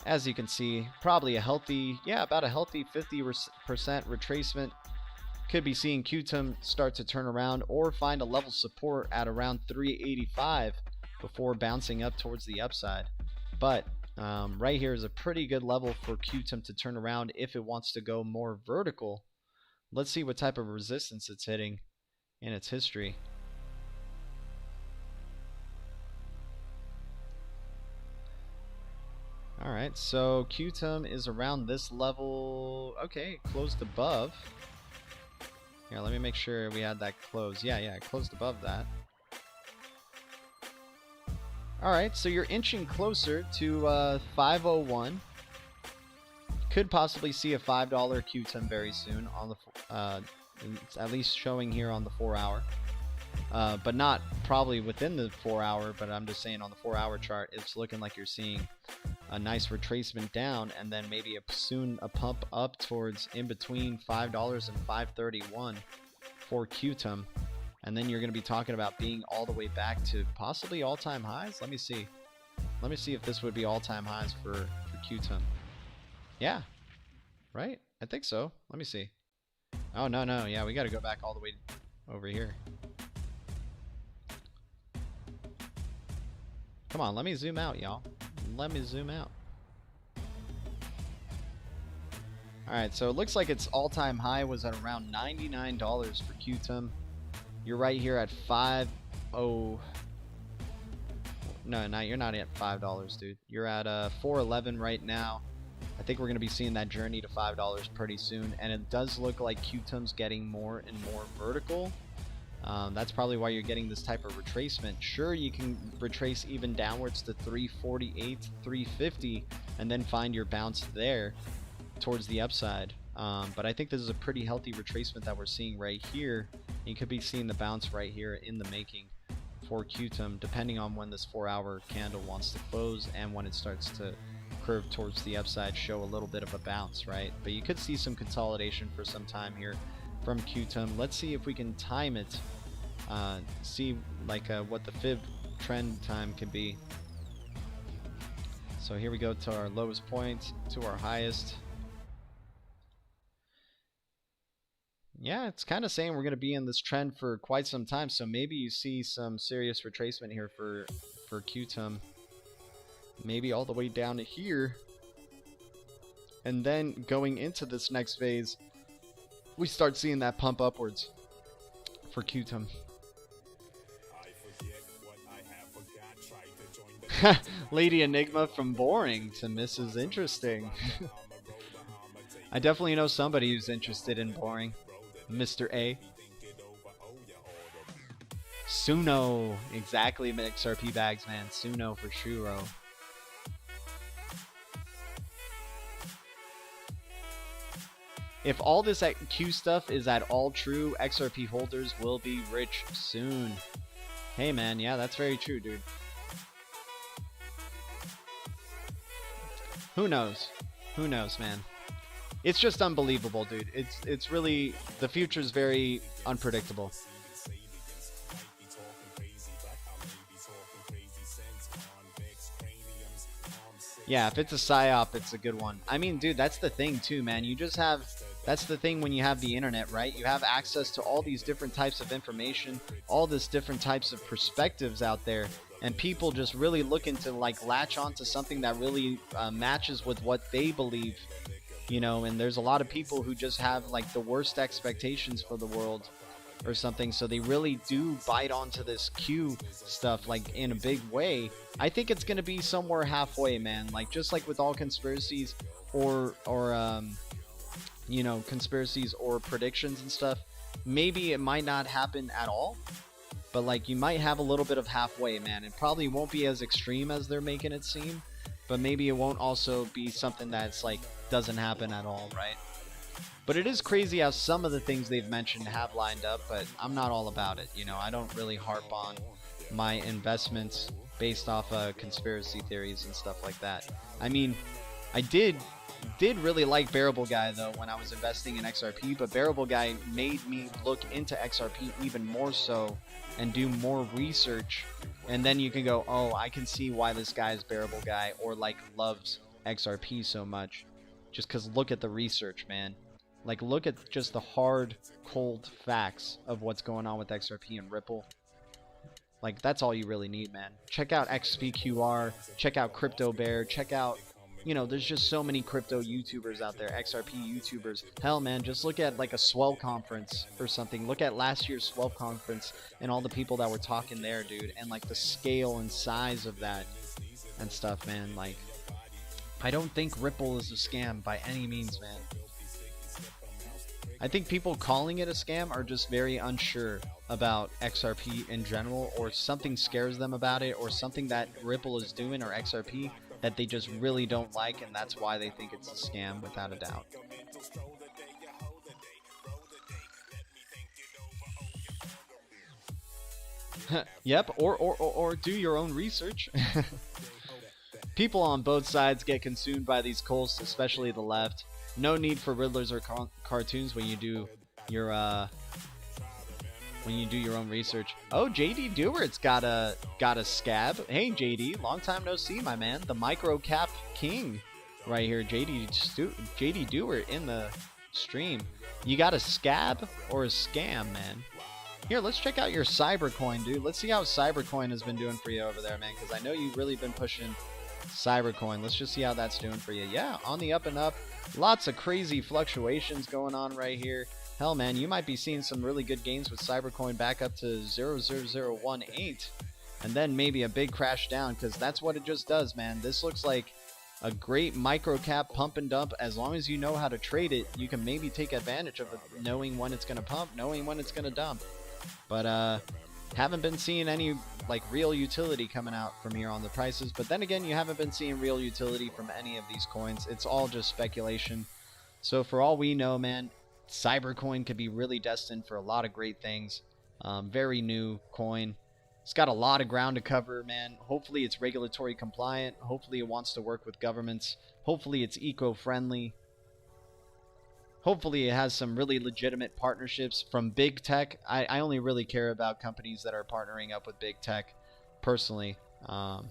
As you can see, probably a healthy, yeah, about a healthy 50% retracement. Could be seeing Qtum start to turn around or find a level support at around 385 before bouncing up towards the upside. But right here is a pretty good level for Qtum to turn around if it wants to go more vertical. Let's see what type of resistance it's hitting in its history. Alright, so Qtum is around this level. Okay, it closed above. Here, let me make sure we had that close. Yeah, it closed above that. Alright, so you're inching closer to 501. Could possibly see a $5 Qtum very soon on the it's at least showing here on the 4-hour. But not probably within the 4-hour, but I'm just saying on the 4-hour chart, it's looking like you're seeing a nice retracement down, and then maybe soon a pump up towards in between $5 and $5.31 for Qtum, and then you're going to be talking about being all the way back to possibly all-time highs. Let me see if this would be all-time highs for Qtum. Yeah, right, I think so. Let me see. Oh, no, yeah, we got to go back all the way over here. Come on, let me zoom out, y'all. Let me zoom out. Alright, so it looks like its all-time high was at around $99 for Qtum. You're right here at No, you're not at $5, dude. You're at $4.11 right now. I think we're going to be seeing that journey to $5 pretty soon, and it does look like Qtum's getting more and more vertical. That's probably why you're getting this type of retracement. Sure, you can retrace even downwards to 348, 350, and then find your bounce there towards the upside. But I think this is a pretty healthy retracement that we're seeing right here. You could be seeing the bounce right here in the making for Qtum, depending on when this 4-hour candle wants to close and when it starts to curve towards the upside, show a little bit of a bounce, right? But you could see some consolidation for some time here from Qtum. Let's see if we can time it, see like what the fib trend time can be. So here we go to our lowest point to our highest. Yeah, it's kind of saying we're going to be in this trend for quite some time, so maybe you see some serious retracement here for Qtum, maybe all the way down to here, and then going into this next phase we start seeing that pump upwards for Qtum. Lady Enigma from boring to Mrs. Interesting. I definitely know somebody who's interested in boring. Mr. A. Suno. Exactly, XRP bags, man. Suno for Shuro. If all this Q stuff is at all true, XRP holders will be rich soon. Hey man, yeah, that's very true, dude. Who knows? Who knows, man? It's just unbelievable, dude. It's really, the future's very unpredictable. Yeah, if it's a psyop, it's a good one. I mean, dude, that's the thing too, man. You just have, that's the thing when you have the internet, right? You have access to all these different types of information, all this different types of perspectives out there, and people just really looking to like latch onto something that really matches with what they believe, you know. And there's a lot of people who just have like the worst expectations for the world or something, so they really do bite onto this Q stuff like in a big way. I think it's gonna be somewhere halfway, man. Like just like with all conspiracies or you know, conspiracies or predictions and stuff, maybe it might not happen at all, but like you might have a little bit of halfway, man. It probably won't be as extreme as they're making it seem, but maybe it won't also be something that's like doesn't happen at all, right? But it is crazy how some of the things they've mentioned have lined up, but I'm not all about it. You know, I don't really harp on my investments based off conspiracy theories and stuff like that. I mean, I did really like Bearable Guy though when I was investing in XRP, but Bearable Guy made me look into XRP even more so and do more research, and then you can go, oh, I can see why this guy is Bearable Guy or like loves XRP so much, just because look at the research, man. Like, look at just the hard, cold facts of what's going on with XRP and Ripple. Like, that's all you really need, man. Check out XPQR, check out Crypto Bear, check out, you know, there's just so many crypto YouTubers out there, XRP YouTubers. Hell, man, just look at, like, a Swell conference or something. Look at last year's Swell conference and all the people that were talking there, dude. And, like, the scale and size of that and stuff, man. Like, I don't think Ripple is a scam by any means, man. I think people calling it a scam are just very unsure about XRP in general, or something scares them about it, or something that Ripple is doing or XRP that they just really don't like, and that's why they think it's a scam without a doubt. Yep, or do your own research. People on both sides get consumed by these cults, especially the left. No need for riddlers or cartoons when you do your own research. Oh, JD Dewart's got a scab. Hey JD, long time no see, my man. The micro cap king right here. JD Dewart in the stream. You got a scab or a scam, man? Here, let's check out your Cybercoin, dude. Let's see how Cybercoin has been doing for you over there, man, because I know you've really been pushing Cybercoin. Let's just see how that's doing for you. Yeah, on the up and up. Lots of crazy fluctuations going on right here. Hell, man, you might be seeing some really good gains with Cybercoin back up to 0.0018, and then maybe a big crash down, because that's what it just does, man. This looks like a great micro cap pump and dump. As long as you know how to trade it, you can maybe take advantage of it, knowing when it's going to pump, knowing when it's going to dump. But haven't been seeing any like real utility coming out from here on the prices. But then again, you haven't been seeing real utility from any of these coins. It's all just speculation. So for all we know, man, Cybercoin could be really destined for a lot of great things. Very new coin. It's got a lot of ground to cover, man. Hopefully it's regulatory compliant. Hopefully it wants to work with governments. Hopefully it's eco-friendly. Hopefully it has some really legitimate partnerships from big tech. I only really care about companies that are partnering up with big tech, personally. But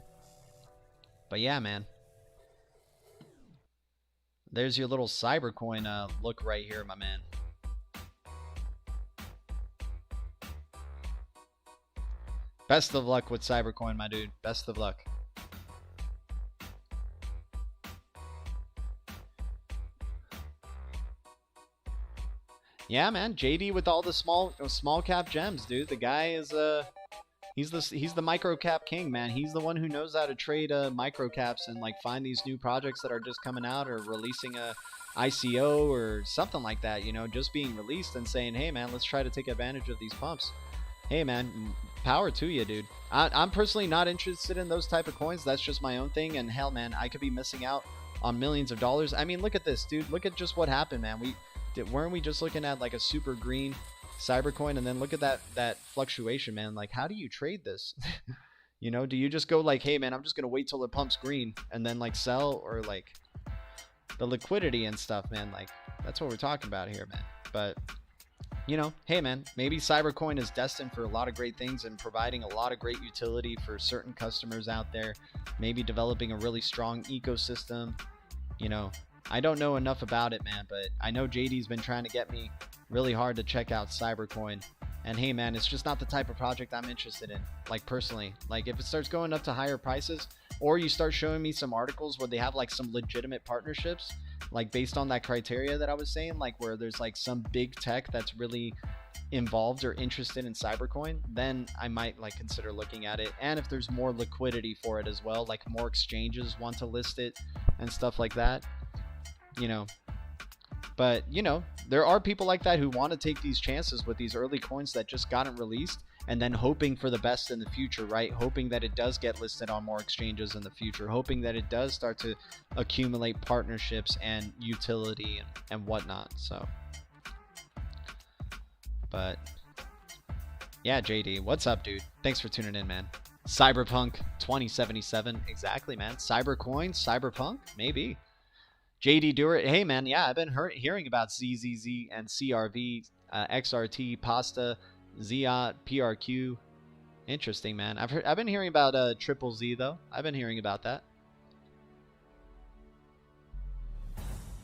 yeah, man. There's your little Cybercoin look right here, my man. Best of luck with Cybercoin, my dude. Best of luck. Yeah, man, JD with all the small cap gems, dude. The guy is he's the micro cap king, man. He's the one who knows how to trade micro caps and like find these new projects that are just coming out or releasing a ICO or something like that, you know, just being released and saying, hey man, let's try to take advantage of these pumps. Hey man, power to you, dude. I'm personally not interested in those type of coins. That's just my own thing, and hell man, I could be missing out on millions of dollars. I mean, look at this, dude. Look at just what happened, man. Weren't we just looking at like a super green Cybercoin, and then look at that fluctuation, man. Like, how do you trade this? You know, do you just go like, hey man, I'm just gonna wait till it pumps green and then like sell, or like the liquidity and stuff, man? Like that's what we're talking about here, man. But you know, hey man, maybe Cybercoin is destined for a lot of great things and providing a lot of great utility for certain customers out there. Maybe developing a really strong ecosystem. You know, I don't know enough about it, man, but I know JD's been trying to get me really hard to check out Cybercoin. And hey man, it's just not the type of project I'm interested in, like personally. Like if it starts going up to higher prices, or you start showing me some articles where they have like some legitimate partnerships, like based on that criteria that I was saying, like where there's like some big tech that's really involved or interested in Cybercoin, then I might like consider looking at it. And if there's more liquidity for it as well, like more exchanges want to list it and stuff like that, you know. But you know, there are people like that who want to take these chances with these early coins that just gotten released, and then hoping for the best in the future, right? Hoping that it does get listed on more exchanges in the future, hoping that it does start to accumulate partnerships and utility and whatnot. So, but yeah, JD, what's up, dude? Thanks for tuning in, man. Cyberpunk 2077, exactly, man. Cybercoin, Cyberpunk, maybe. JD Dewar, hey man, yeah, I've been hearing about ZZZ and CRV, XRT, Pasta, Zia, PRQ. Interesting, man. I've been hearing about Triple Z though. I've been hearing about that.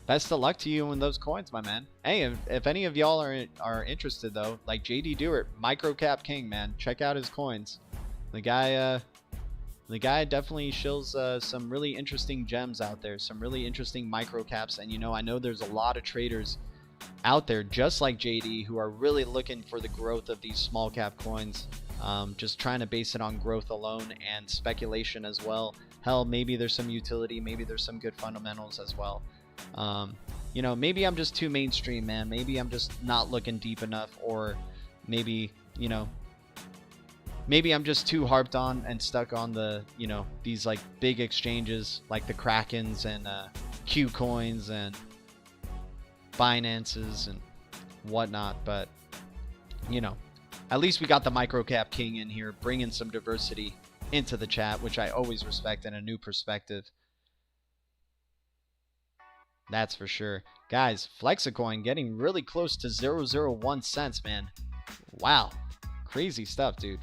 Best of luck to you in those coins, my man. Hey, if any of y'all are interested though, like JD Dewar, Microcap King, man, check out his coins. The guy definitely shills some really interesting gems out there, some really interesting micro caps. And you know, I know there's a lot of traders out there just like JD who are really looking for the growth of these small cap coins, just trying to base it on growth alone and speculation as well. Hell, maybe there's some utility, maybe there's some good fundamentals as well. You know, maybe I'm just too mainstream, man. Maybe I'm just not looking deep enough, or maybe, you know, maybe I'm just too harped on and stuck on the, you know, these like big exchanges like the Krakens and Q coins and Binances and whatnot. But you know, at least we got the Microcap King in here, bringing some diversity into the chat, which I always respect, and a new perspective. That's for sure. Guys, Flexicoin getting really close to 0.001 cents, man. Wow. Crazy stuff, dude.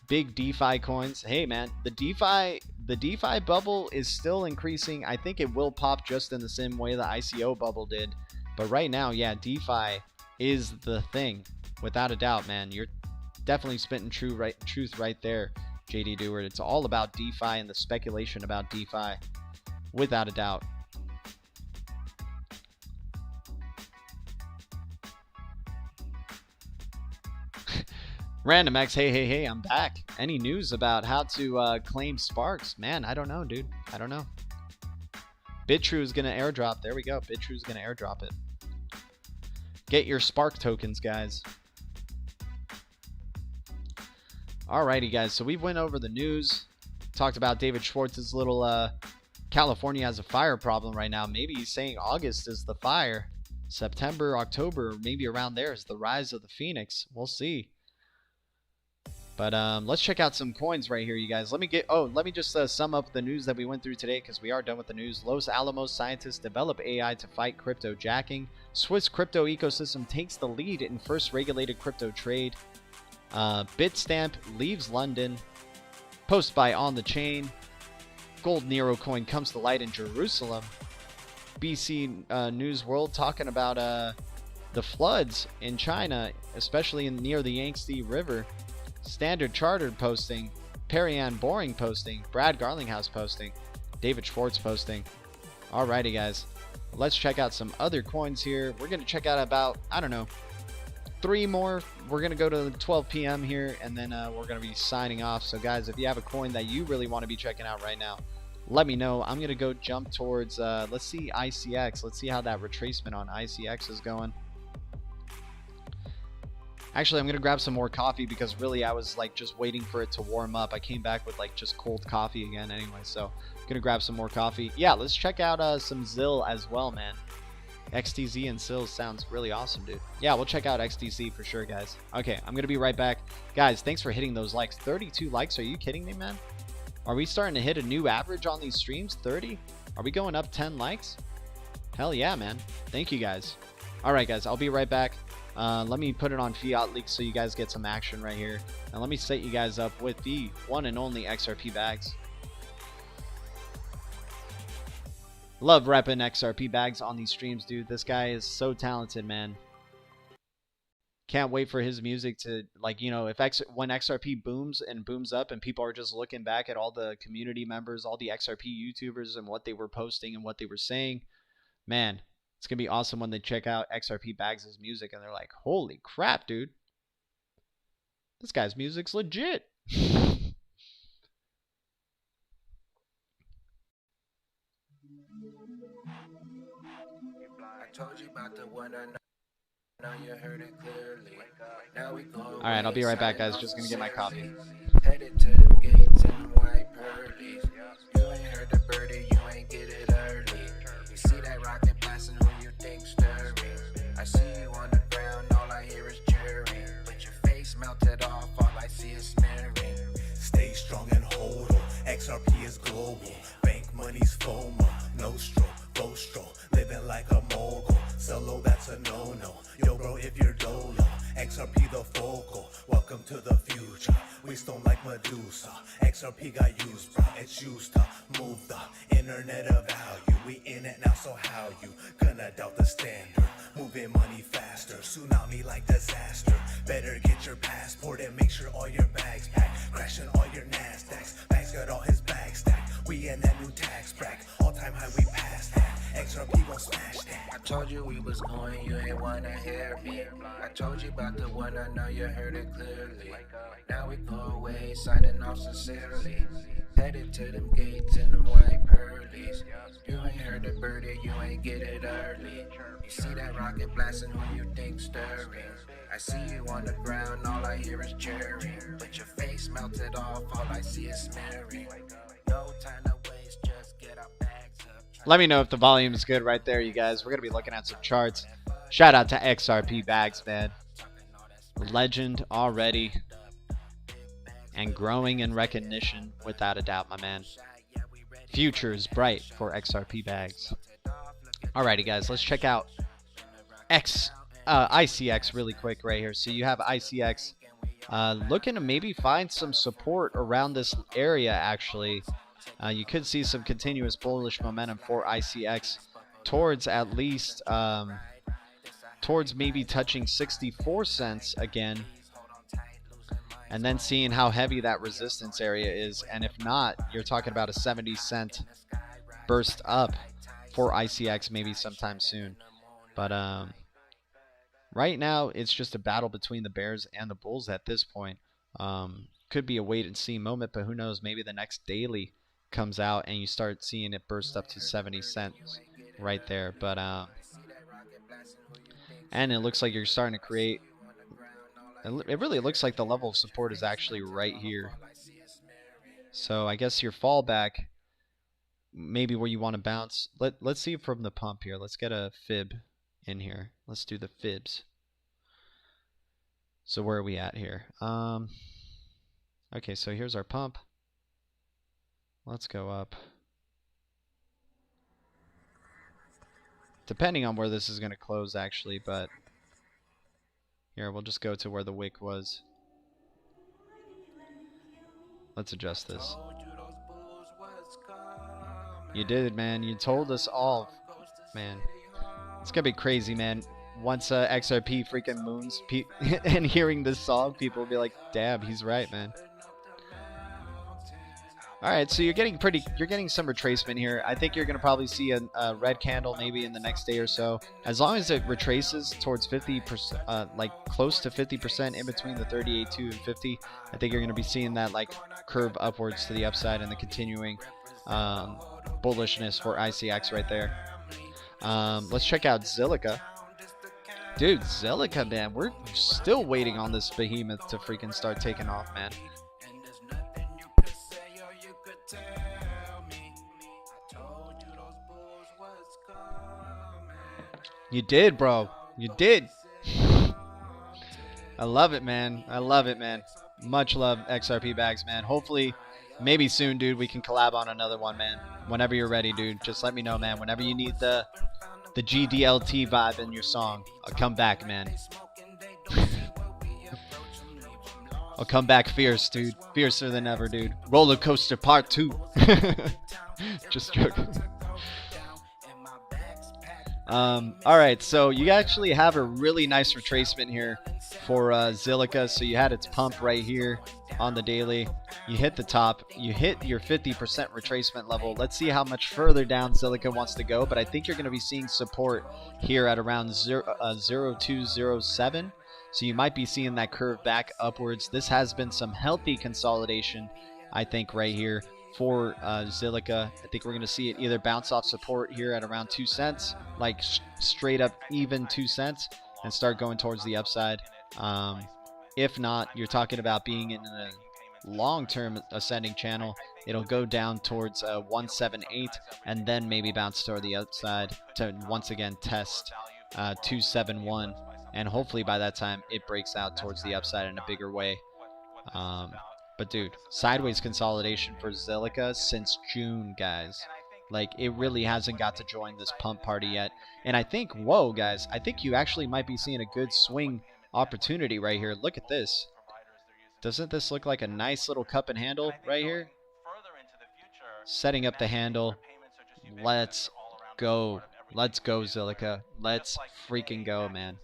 Big DeFi coins. Hey, man, the DeFi bubble is still increasing. I think it will pop just in the same way the ICO bubble did. But right now, yeah, DeFi is the thing. Without a doubt, man. You're definitely spitting truth right there, JD Dewar. It's all about DeFi and the speculation about DeFi. Without a doubt. Random X, hey, I'm back. Any news about how to claim Sparks? Man, I don't know, dude. I don't know. Bitrue is going to airdrop. There we go. Bitrue is going to airdrop it. Get your Spark tokens, guys. Alrighty, guys. So we went over the news. Talked about David Schwartz's little California has a fire problem right now. Maybe he's saying August is the fire. September, October, maybe around there is the rise of the Phoenix. We'll see. But let's check out some coins right here, you guys. Let me just sum up the news that we went through today, because we are done with the news. Los Alamos scientists develop AI to fight crypto jacking. Swiss crypto ecosystem takes the lead in first regulated crypto trade. Bitstamp leaves London. Post by On the Chain. Gold Nero coin comes to light in Jerusalem. BC News World talking about the floods in China, especially near the Yangtze River. Standard Chartered posting, Perianne Boring posting, Brad Garlinghouse posting, David Schwartz posting. Alrighty, guys. Let's check out some other coins here. We're going to check out about, I don't know, 3 more. We're going to go to 12 p.m. here, and then we're going to be signing off. So, guys, if you have a coin that you really want to be checking out right now, let me know. I'm going to go jump towards, let's see, ICX. Let's see how that retracement on ICX is going. Actually, I'm going to grab some more coffee, because really I was like just waiting for it to warm up. I came back with like just cold coffee again anyway, so I'm going to grab some more coffee. Yeah, let's check out some ZIL as well, man. XTZ and Sills sounds really awesome, dude. Yeah, we'll check out XTZ for sure, guys. Okay, I'm gonna be right back. Guys, thanks for hitting those likes. 32 likes, are you kidding me, man? Are we starting to hit a new average on these streams? 30? Are we going up 10 likes? Hell yeah, man. Thank you, guys. Alright, guys, I'll be right back. Let me put it on Fiat Leaks so you guys get some action right here. And let me set you guys up with the one and only XRP bags. Love repping XRP bags on these streams, dude. This guy is so talented, man. Can't wait for his music to, like, you know, when XRP booms and booms up and people are just looking back at all the community members, all the XRP YouTubers and what they were posting and what they were saying. Man, it's going to be awesome when they check out XRP Bags' music and they're like, holy crap, dude. This guy's music's legit. Told you about the one I know you heard it clearly. Now we go. Alright, I'll be right back, guys. Just gonna get my coffee. Headed to them gates in white pearlies. You ain't heard the birdie, you ain't get it early. You see that rocket blasting, who you think stirring? I see you on the ground, all I hear is cheering. But your face melted off, all I see is smearing. Stay strong and hold on. XRP is global. Bank money's FOMO. No stroke, Bostro. Living like a mogul. Solo, that's a no-no. Yo, bro, if you're dolo. XRP the focal. Welcome to the future. We stone like Medusa. XRP got used, bro. It's used to move the internet of value. We in it now, so how you gonna doubt the standard? Moving money faster. Tsunami like disaster. Better get your passport and make sure all your bags packed. Crashing all your Nasdaqs. Bags got all his bags stacked. We in that new tax bracket. All time high, we passed that. XRP gon' smash that. I told you we was going, you ain't wanna hear me. I told you about the one, I know you heard it clearly. Now we go away, signing off sincerely. Headed to them gates in them white pearlies. You ain't heard the birdie, you ain't get it early. You see that rocket blasting, who you think stirring? I see you on the ground, all I hear is cheering. But your face melted off, all I see is smearing. No time to waste, just get our bags up. Let me know if the volume is good right there, you guys. We're going to be looking at some charts. Shout out to XRP Bags, man. Legend already. And growing in recognition, without a doubt, my man. Future is bright for XRP Bags. Alrighty, guys. Let's check out ICX really quick right here. So you have ICX looking to maybe find some support around this area, actually. You could see some continuous bullish momentum for ICX towards at least towards maybe touching 64 cents again, and then seeing how heavy that resistance area is. And if not, you're talking about a 70-cent burst up for ICX maybe sometime soon. But right now it's just a battle between the bears and the bulls at this point. Could be a wait and see moment, but who knows, maybe the next daily comes out and you start seeing it burst up to 70 cents right there. But and it looks like you're starting to create, it really looks like the level of support is actually right here. So I guess your fallback, maybe where you want to bounce. Let's see from the pump here. Let's get a fib in here. Let's do the fibs. So where are we at here? Okay, so here's our pump. Let's go up. Depending on where this is going to close, actually, but here, we'll just go to where the wick was. Let's adjust this. You did, man. You told us all, man. It's going to be crazy, man. Once XRP freaking moons and hearing this song, people will be like, damn, he's right, man. Alright, so you're getting some retracement here. I think you're going to probably see a red candle maybe in the next day or so. As long as it retraces towards 50%, like close to 50% in between the 38.2 and 50, I think you're going to be seeing that like curve upwards to the upside and the continuing bullishness for ICX right there. Let's check out Zilliqa. Dude, Zilliqa, man, we're still waiting on this behemoth to freaking start taking off, man. You did, bro. You did. I love it, man. I love it, man. Much love, XRP Bags, man. Hopefully, maybe soon, dude, we can collab on another one, man. Whenever you're ready, dude, just let me know, man. Whenever you need the GDLT vibe in your song, I'll come back, man. I'll come back fierce, dude. Fiercer than ever, dude. Roller Coaster Part 2. Just joking. Alright, so you actually have a really nice retracement here for Zilliqa. So you had its pump right here on the daily. You hit the top. You hit your 50% retracement level. Let's see how much further down Zilliqa wants to go. But I think you're going to be seeing support here at around 0207. So you might be seeing that curve back upwards. This has been some healthy consolidation, I think, right here for Zilliqa. I think we're going to see it either bounce off support here at around 2 cents, like straight up even 2 cents, and start going towards the upside. If not, you're talking about being in a long-term ascending channel. It'll go down towards 178 and then maybe bounce toward the upside to once again test 271. And hopefully by that time it breaks out towards the upside in a bigger way. But dude, sideways consolidation for Zilliqa since June, guys. Like, it really hasn't got to join this pump party yet. And I think, whoa, guys, I think you actually might be seeing a good swing opportunity right here. Look at this. Doesn't this look like a nice little cup and handle right here? Setting up the handle. Let's go. Let's go, Zilliqa. Let's freaking go, man.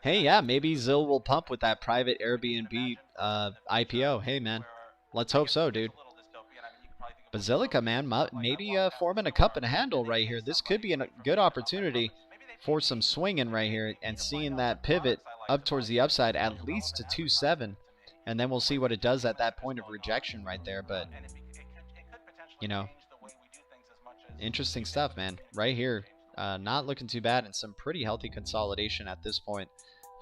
Hey, yeah, maybe Zill will pump with that private Airbnb IPO. Hey, man. Let's hope so, dude. But Zilliqa, man, maybe forming a cup and handle right here. This could be a good opportunity for some swinging right here and seeing that pivot up towards the upside at least to 2.7. And then we'll see what it does at that point of rejection right there. But, you know, interesting stuff, man. Right here. Not looking too bad, and some pretty healthy consolidation at this point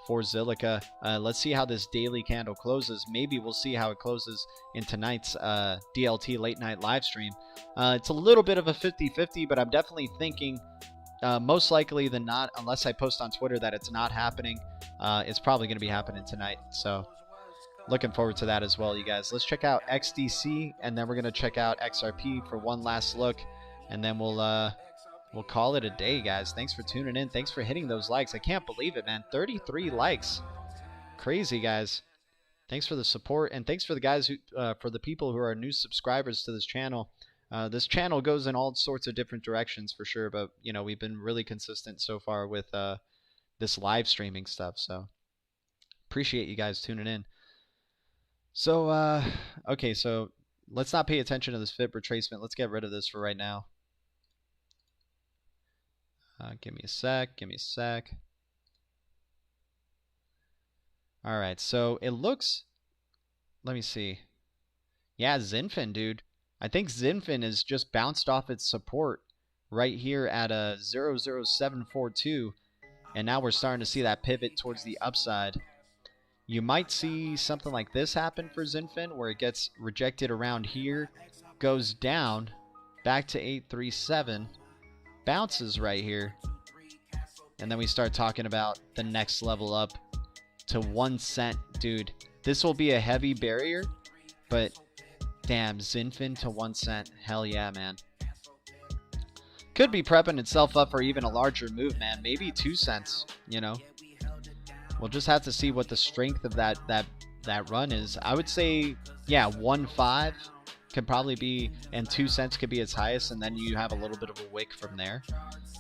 for Zilliqa. Let's see how this daily candle closes. Maybe we'll see how it closes in tonight's DLT late night live stream. It's a little bit of a 50-50, but I'm definitely thinking most likely than not, unless I post on Twitter that it's not happening, it's probably going to be happening tonight. So looking forward to that as well, you guys. Let's check out XDC, and then we're going to check out XRP for one last look, and then we'll call it a day, guys. Thanks for tuning in. Thanks for hitting those likes. I can't believe it, man. 33 likes. Crazy, guys. Thanks for the support, and thanks for the guys who, for the people who are new subscribers to this channel. This channel goes in all sorts of different directions for sure, but you know, we've been really consistent so far with this live streaming stuff. So appreciate you guys tuning in. So okay, so let's not pay attention to this fib retracement. Let's get rid of this for right now. Give me a sec. Give me a sec. All right, so it looks. Let me see. Yeah, Zinfin, dude. I think Zinfin is just bounced off its support right here at a 00742, and now we're starting to see that pivot towards the upside. You might see something like this happen for Zinfin, where it gets rejected around here, goes down, back to 837. Bounces right here, and then we start talking about the next level up to 1 cent. Dude, this will be a heavy barrier, but damn, Zinfin to 1 cent. Hell yeah, man. Could be prepping itself up for even a larger move, man. Maybe 2 cents, you know. We'll just have to see what the strength of that run is. I would say, yeah, 1.5 could probably be, and 2 cents could be its highest, and then you have a little bit of a wick from there.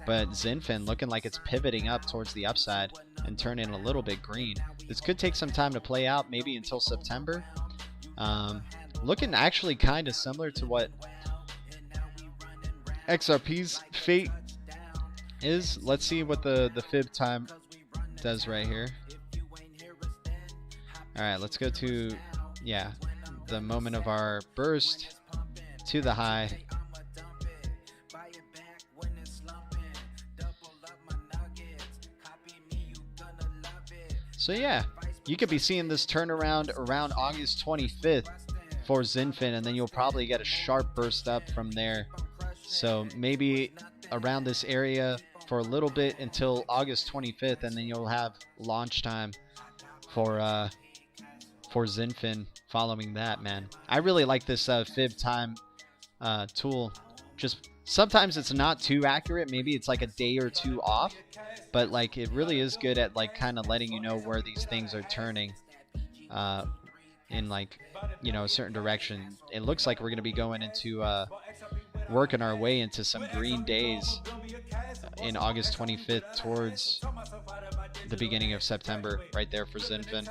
But Zinfin looking like it's pivoting up towards the upside and turning a little bit green. This could take some time to play out, maybe until September. Looking actually kind of similar to what XRP's fate is. Let's see what the fib time does right here. All right, let's go to, yeah, the moment of our burst to the high. So yeah, you could be seeing this turnaround around August 25th for Zinfin, and then you'll probably get a sharp burst up from there So maybe around this area for a little bit until August 25th, and then you'll have launch time for Zinfin following that, man. I really like this fib time tool. Just sometimes it's not too accurate. Maybe it's like a day or two off, but like it really is good at like kind of letting you know where these things are turning in like, you know, a certain direction. It looks like we're going to be going into working our way into some green days in August 25th towards the beginning of September right there for Zinfin.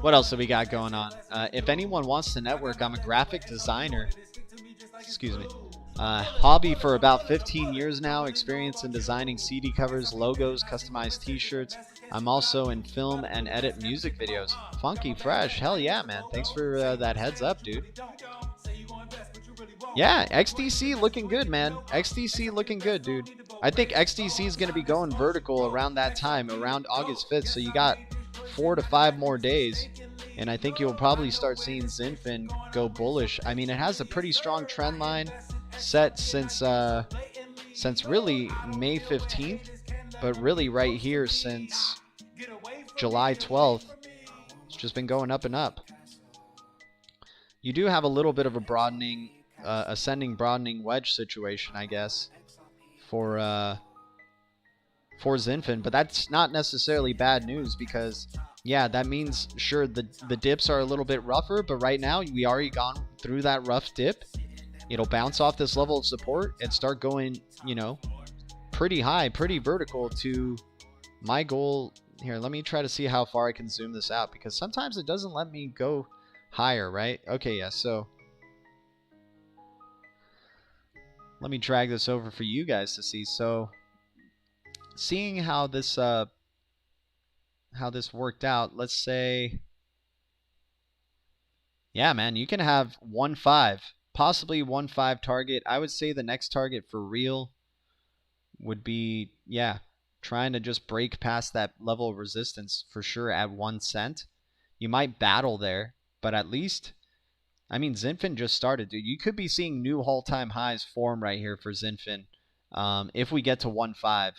What else have we got going on? If anyone wants to network, I'm a graphic designer. Excuse me. Hobby for about 15 years now. Experience in designing CD covers, logos, customized t-shirts. I'm also in film and edit music videos. Funky fresh. Hell yeah, man. Thanks for that heads up, dude. Yeah, XDC looking good, man. XDC looking good, dude. I think XDC is going to be going vertical around that time, around August 5th. So you got 4 to 5 more days. And I think you'll probably start seeing Zinfin go bullish. I mean, it has a pretty strong trend line set since really May 15th, but really right here since July 12th. It's just been going up and up. You do have a little bit of a broadening, ascending broadening wedge situation, I guess, for Zinfin, but that's not necessarily bad news because, yeah, that means, sure, the dips are a little bit rougher, but right now we already gone through that rough dip. It'll bounce off this level of support and start going, you know, pretty high, pretty vertical to my goal. Here, let me try to see how far I can zoom this out because sometimes it doesn't let me go higher, right? Okay, yeah, so let me drag this over for you guys to see. So seeing how this worked out, let's say, yeah, man, you can have 1.5, possibly 1.5 target. I would say the next target for real would be, yeah, trying to just break past that level of resistance for sure at 1 cent. You might battle there, but at least, I mean, Zinfin just started, dude. You could be seeing new all-time highs form right here for Zinfin if we get to 1.5.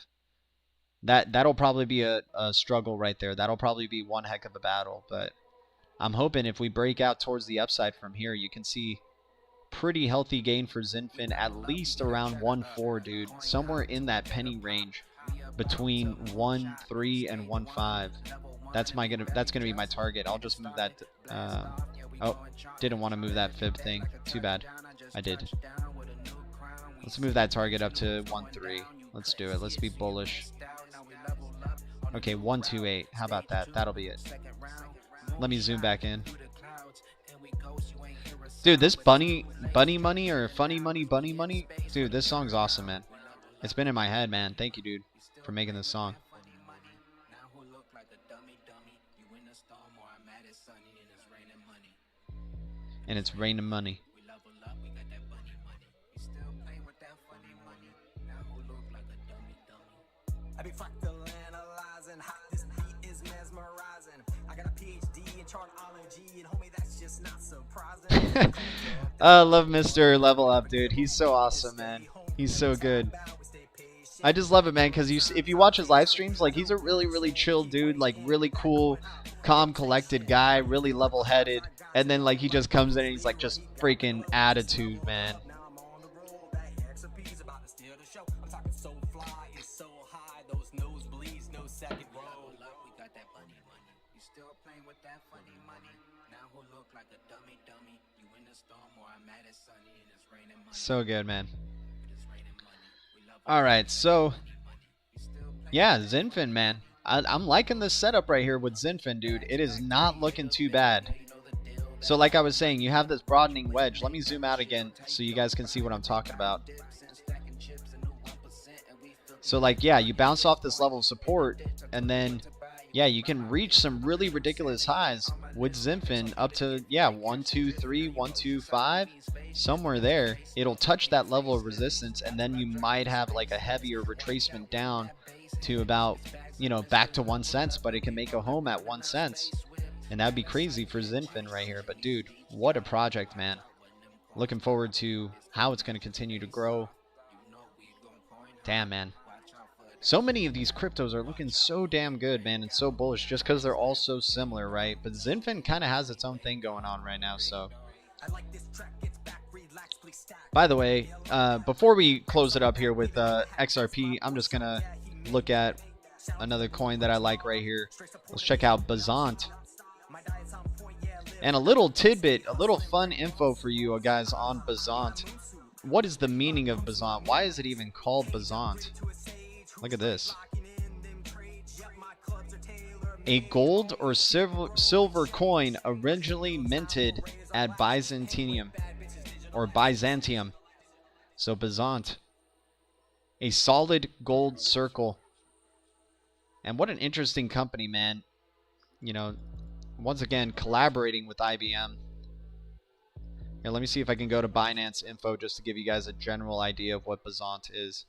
That'll probably be a struggle right there. That'll probably be one heck of a battle, but I'm hoping if we break out towards the upside from here, you can see pretty healthy gain for Zinfin, at least around 1.4, dude. Somewhere in that penny range between 1.3 and 1.5. That's gonna be my target. I'll just move that. Oh, didn't want to move that fib thing. Too bad. I did. Let's move that target up to 1.3. Let's do it. Let's be bullish. Okay, 1.28. How about that? That'll be it. Let me zoom back in. Dude, this bunny money or funny money, bunny money. Dude, this song's awesome, man. It's been in my head, man. Thank you, dude, for making this song. And it's raining money. I be fractal analyzing, hot this beat is mesmerizing. I got a PhD in chartology, and homie, that's just not surprising. I love Mr. Level Up, dude. He's so awesome, man. He's so good. I just love it, man, because if you watch his live streams, like, he's a really, really chill dude, like, really cool, calm, collected guy, really level-headed, and then, like, he just comes in and he's, like, just freaking attitude, man. So good, man. Alright, so yeah, Zinfin, man. I'm liking this setup right here with Zinfin, dude. It is not looking too bad. So like I was saying, you have this broadening wedge. Let me zoom out again so you guys can see what I'm talking about. So like, yeah, you bounce off this level of support, and then, yeah, you can reach some really ridiculous highs with Zinfin up to, yeah, 123, 125, somewhere there. It'll touch that level of resistance, and then you might have like a heavier retracement down to about you know, back to 1 cent, but it can make a home at 1 cent. And that'd be crazy for Zinfin right here. But dude, what a project, man. Looking forward to how it's going to continue to grow. Damn, man. So many of these cryptos are looking so damn good, man, and so bullish just because they're all so similar, right? But Zinfin kind of has its own thing going on right now, so. By the way, before we close it up here with XRP, I'm just going to look at another coin that I like right here. Let's check out Bazant. And a little tidbit, a little fun info for you guys on Bazant. What is the meaning of Bazant? Why is it even called Bazant? Look at this. A gold or silver coin originally minted at Byzantium. Or Byzantium. So Bazant. A solid gold circle. And what an interesting company, man. You know, once again, collaborating with IBM. Here, let me see if I can go to Binance info just to give you guys a general idea of what Bazant is.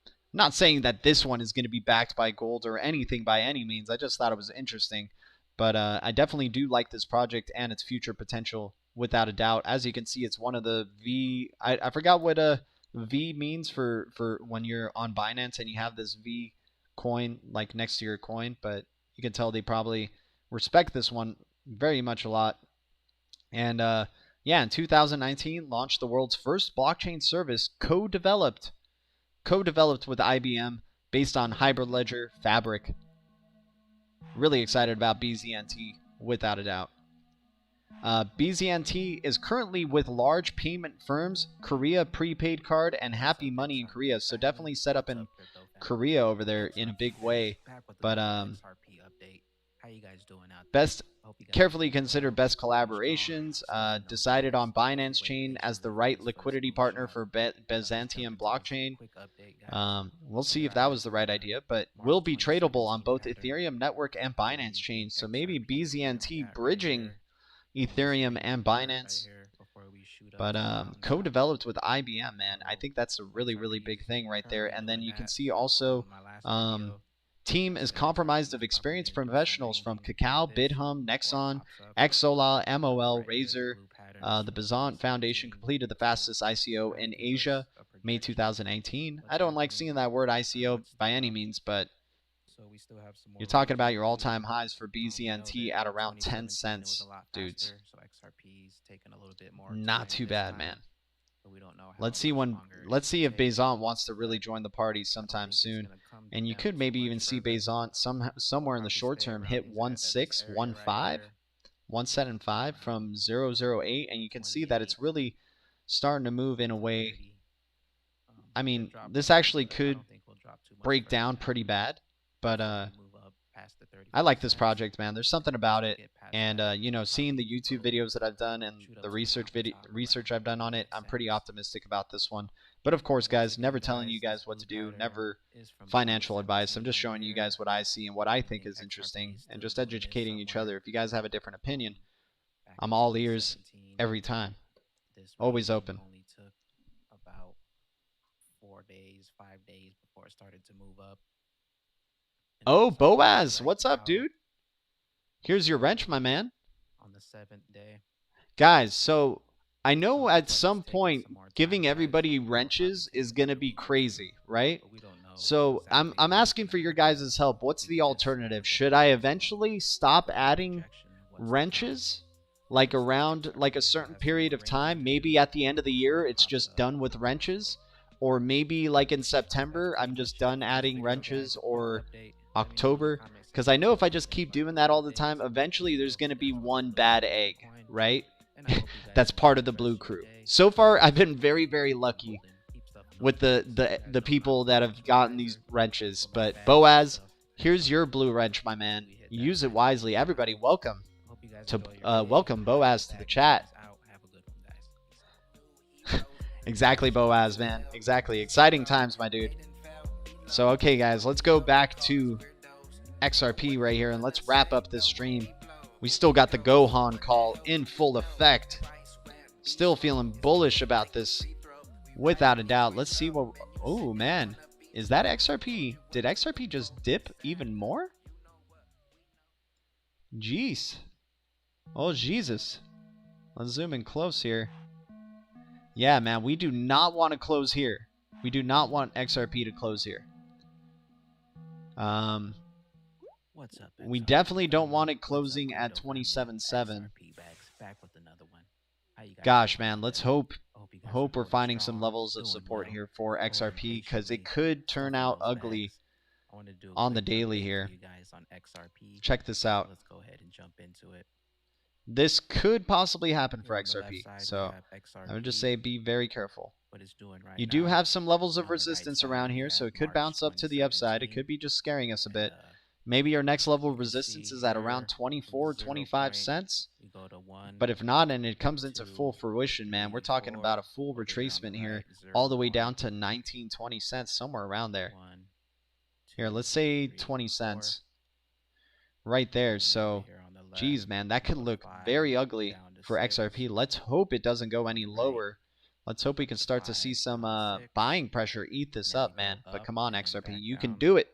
I'm not saying that this one is going to be backed by gold or anything by any means. I just thought it was interesting. But I definitely do like this project and its future potential, without a doubt. As you can see, it's one of the V... I forgot what a V means for when you're on Binance and you have this V coin like next to your coin. But you can tell they probably respect this one very much a lot. And yeah, in 2019, launched the world's first blockchain service co-developed with IBM based on Hyperledger Fabric. Really excited about BZNT, without a doubt. BZNT is currently with large payment firms, Korea Prepaid Card, and Happy Money in Korea. So definitely set up in Korea over there in a big way. But best carefully consider best collaborations. Decided on Binance Chain as the right liquidity partner for Byzantium blockchain. We'll see if that was the right idea, but will be tradable on both Ethereum network and Binance Chain. So maybe BZNT bridging Ethereum and Binance. But co-developed with IBM, man. I think that's a really, really big thing right there. And then you can see also team is comprised of experienced professionals from Kakao, Bidhum, Nexon, Xola, MOL, Razer. The Bazant Foundation completed the fastest ICO in Asia, May 2018. I don't like seeing that word ICO by any means, but you're talking about your all-time highs for BZNT at around 10 cents, dudes. Not too bad, man. Let's see if Bazant wants to really join the party sometime soon. And you could maybe even see Bazant somewhere in the short term hit 1.615, 1.75 from 0.08, and you can see that it's really starting to move in a way. I mean, this actually could break down pretty bad, but I like this project, man. There's something about it, and you know, seeing the YouTube videos that I've done and the research I've done on it, I'm pretty optimistic about this one. But of course, guys, never telling you guys what to do, never financial advice. I'm just showing you guys what I see and what I think is interesting, and just educating each other. If you guys have a different opinion, I'm all ears every time. Always open. Only took about 4 days, 5 days before it started to move up. Oh, Boaz, what's up, dude? Here's your wrench, my man. On the 7th day. Guys, so I know at some point giving everybody wrenches is going to be crazy, right? So I'm asking for your guys' help. What's the alternative? Should I eventually stop adding wrenches? Like around like a certain period of time? Maybe at the end of the year it's just done with wrenches? Or maybe like in September I'm just done adding wrenches, or October? Because I know if I just keep doing that all the time, eventually there's going to be one bad egg, right? That's part of the Blue Crew. So far, I've been very, very lucky with the people that have gotten these wrenches. But Boaz, here's your blue wrench, my man. Use it wisely. Everybody, welcome Boaz to the chat. Exactly, Boaz, man. Exactly. Exciting times, my dude. So, okay, guys, let's go back to XRP right here, and let's wrap up this stream. We still got the Gohan call in full effect. Still feeling bullish about this, without a doubt. Let's see what... Oh, man. Is that XRP? Did XRP just dip even more? Jeez. Oh, Jesus. Let's zoom in close here. Yeah, man, we do not want to close here. We do not want XRP to close here. What's up? We XRP? definitely don't want it What's up, closing at Window family? 27.7. XRP back with another one. How you guys Gosh, doing man, let's today? hope You guys we're are doing finding some strong, levels of doing support well, here for holding XRP, because it patiently, could turn stuffing out those ugly bags. I want to do a on the quick daily update here. for you guys on XRP. Check this out. Let's go ahead and jump into it. This could possibly happen for Here on the left XRP, side, we so have I would just XRP, say be very careful. what it's doing right You do now. have some levels And of on the right resistance side, around we here, so have it could March bounce up to the upside. It 2017. could be just scaring us a bit. And, Maybe your next level you of can resistance see is at around here 24, from 25 0 cents. we go to 1, But if not, and it comes into 2, full fruition, man, we're 3, talking 4, about a full over here on retracement the here, right, all the way 0.1, down to 19, 20 cents, somewhere around there. 1, Here, 2, let's say 3, 20 4, cents. Right there, and so, over here on the left, geez, man, that we could go to look 5, very ugly down to for 6, XRP. Let's hope it doesn't go any right, lower. Let's hope we can start to 5, see some down to 6, buying pressure eat this then we up, go man. But up come on, and XRP, back you can down. do it.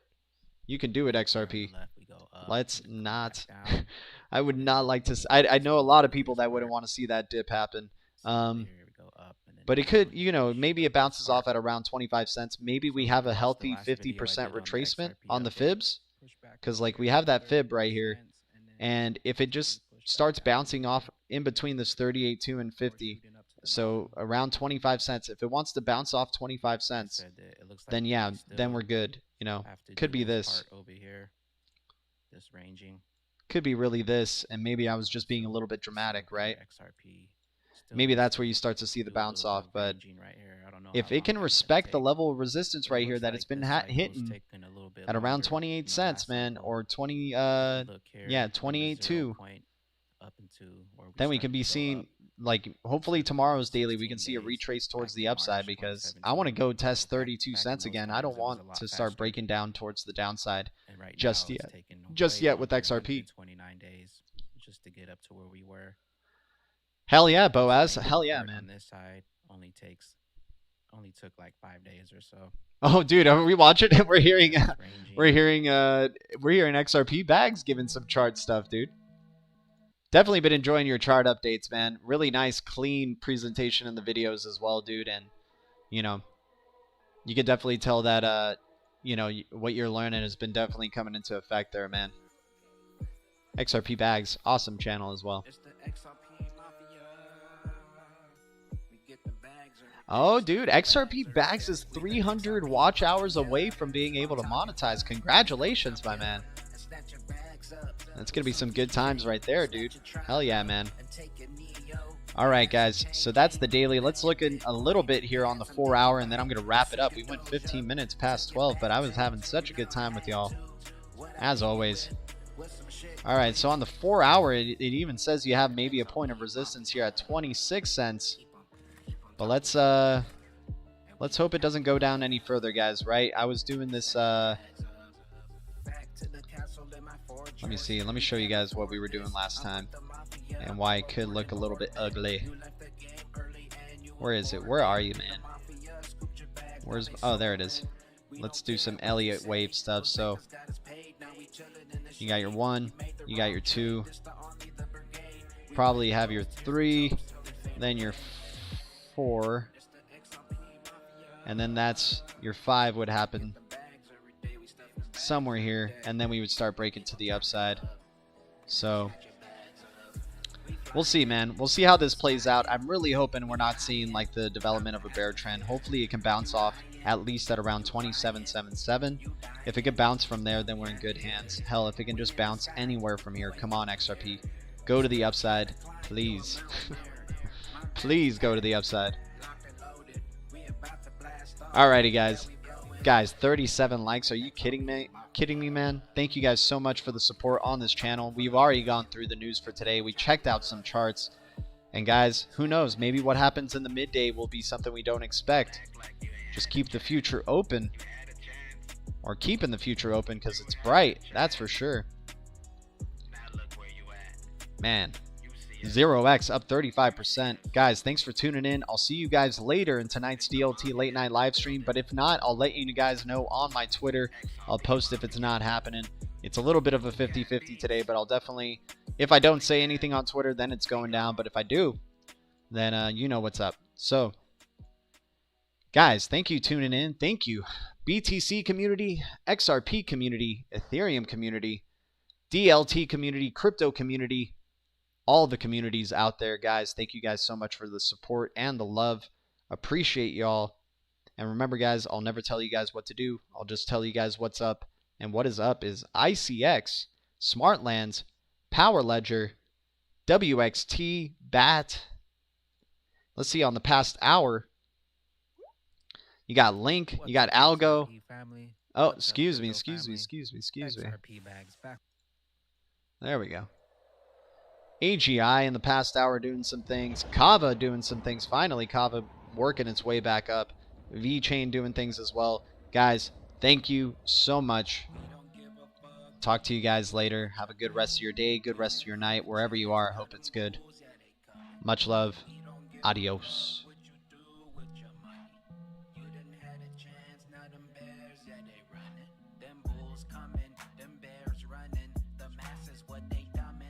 You can do it, Over here on XRP. the left, we go up, Let's and go not. back down. I would Then not we like go to. up I know a lot of people this that wouldn't part. want to see that dip happen. So here we go up and then But it down could, you know, maybe it bounces off at around 25 cents. Maybe we So have a watch the healthy last video I 50% did on the retracement XRP on the update. fibs, Push back because over like we here have to that fib right 32 here, cents, and then and if it just push back starts down bouncing here. off in between this 38.2 and 50, Shooting up to the so bottom. around 25 cents, if it wants to bounce off 25 Like I cents, said, it looks like then yeah, we then still we're good. You know, have to could do be this, part over here, this ranging. could be really this, and maybe I was just being a So little bit let's see dramatic, over here, right? XRP still Maybe needs that's to where you start to see the do a bounce little bit off, of but ranging right here. I don't know if how it long can that's gonna respect the take. level of resistance But it right here looks that like it's been this cycle's hitting taking a little bit at around longer 28 than the cents, last man, cycle. or 20 Look here yeah, from the 28.2, 0 point up into where we then we started can be to go seeing up. like hopefully tomorrow's daily we 16 can see a days retrace towards back the in upside, March because I want to 2017. go test So 32 back in cents those again. I don't times, it was want a lot to start faster. breaking down towards the downside And right just now, it's yet. taking Just way yet with longer, XRP. 129 days, just to get up to where we were. Hell yeah, This Boaz. ranging Hell yeah, part man. on this side only took like 5 days or so. Oh, dude, are we watching it? We're hearing, This ranging. we're hearing XRP bags giving some chart stuff, dude. Definitely been enjoying your chart updates, man. Really nice, clean presentation in the videos as well, dude. And you know, you could definitely tell that you know, what you're learning has been definitely coming into effect there, man. XRP bags, awesome channel as well. It's the XRP mafia. We get the bags Oh, dude, XRP bags is 300 watch hours away from being able to monetize. Congratulations, my man. That's gonna be some good times right there, dude. Hell yeah, man. Alright, guys, so that's the daily. Let's look in a little bit here on the 4 hour, and then I'm gonna wrap it up. We went 15 minutes past 12, but I was having such a good time with y'all, as always. Alright, so on the 4 hour, it even says you have maybe a point of resistance here at 26 cents. But let's hope it doesn't go down any further, guys, right? I was doing this let me see. Let me show you guys what we were doing last time and why it could look a little bit ugly. Where is it? Where are you, man? Where's... Oh, there it is. Let's do some Elliott wave stuff. So you got your 1, you got your 2, probably have your 3, then your 4, and then that's your 5 would happen somewhere here, and then we would start breaking to the upside. So we'll see, man. We'll see how this plays out. I'm really hoping we're not seeing like the development of a bear trend. Hopefully it can bounce off at least at around 27.77. If it can bounce from there, then we're in good hands. Hell, if it can just bounce anywhere from here, come on, XRP, go to the upside, please. Please go to the upside. Alrighty, guys. Guys, 37 likes. Are you kidding me? Kidding me, man? Thank you guys so much for the support on this channel. We've already gone through the news for today. We checked out some charts. And guys, who knows? Maybe what happens in the midday will be something we don't expect. Just keep the future open. Or keeping the future open because it's bright. That's for sure. Man. 0x up 35%. Guys, thanks for tuning in. I'll see you guys later in tonight's DLT late night live stream. But if not, I'll let you guys know on my Twitter. I'll post if it's not happening. It's a little bit of a 50-50 today, but I'll definitely, if I don't say anything on Twitter, then it's going down. But if I do, then you know what's up. So, guys, thank you tuning in. Thank you, BTC community, XRP community, Ethereum community, DLT community, crypto community, all the communities out there, guys. Thank you guys so much for the support and the love. Appreciate y'all. And remember, guys, I'll never tell you guys what to do. I'll just tell you guys what's up. And what is up is ICX, Smartlands, Power Ledger, WXT, BAT. Let's see, on the past hour, you got Link, you got Algo. Oh, excuse me. There we go. AGI in the past hour doing some things. Kava doing some things. Finally, Kava working its way back up. VeChain doing things as well. Guys, thank you so much. Talk to you guys later. Have a good rest of your day, good rest of your night, wherever you are. Hope it's good. Much love. Adios.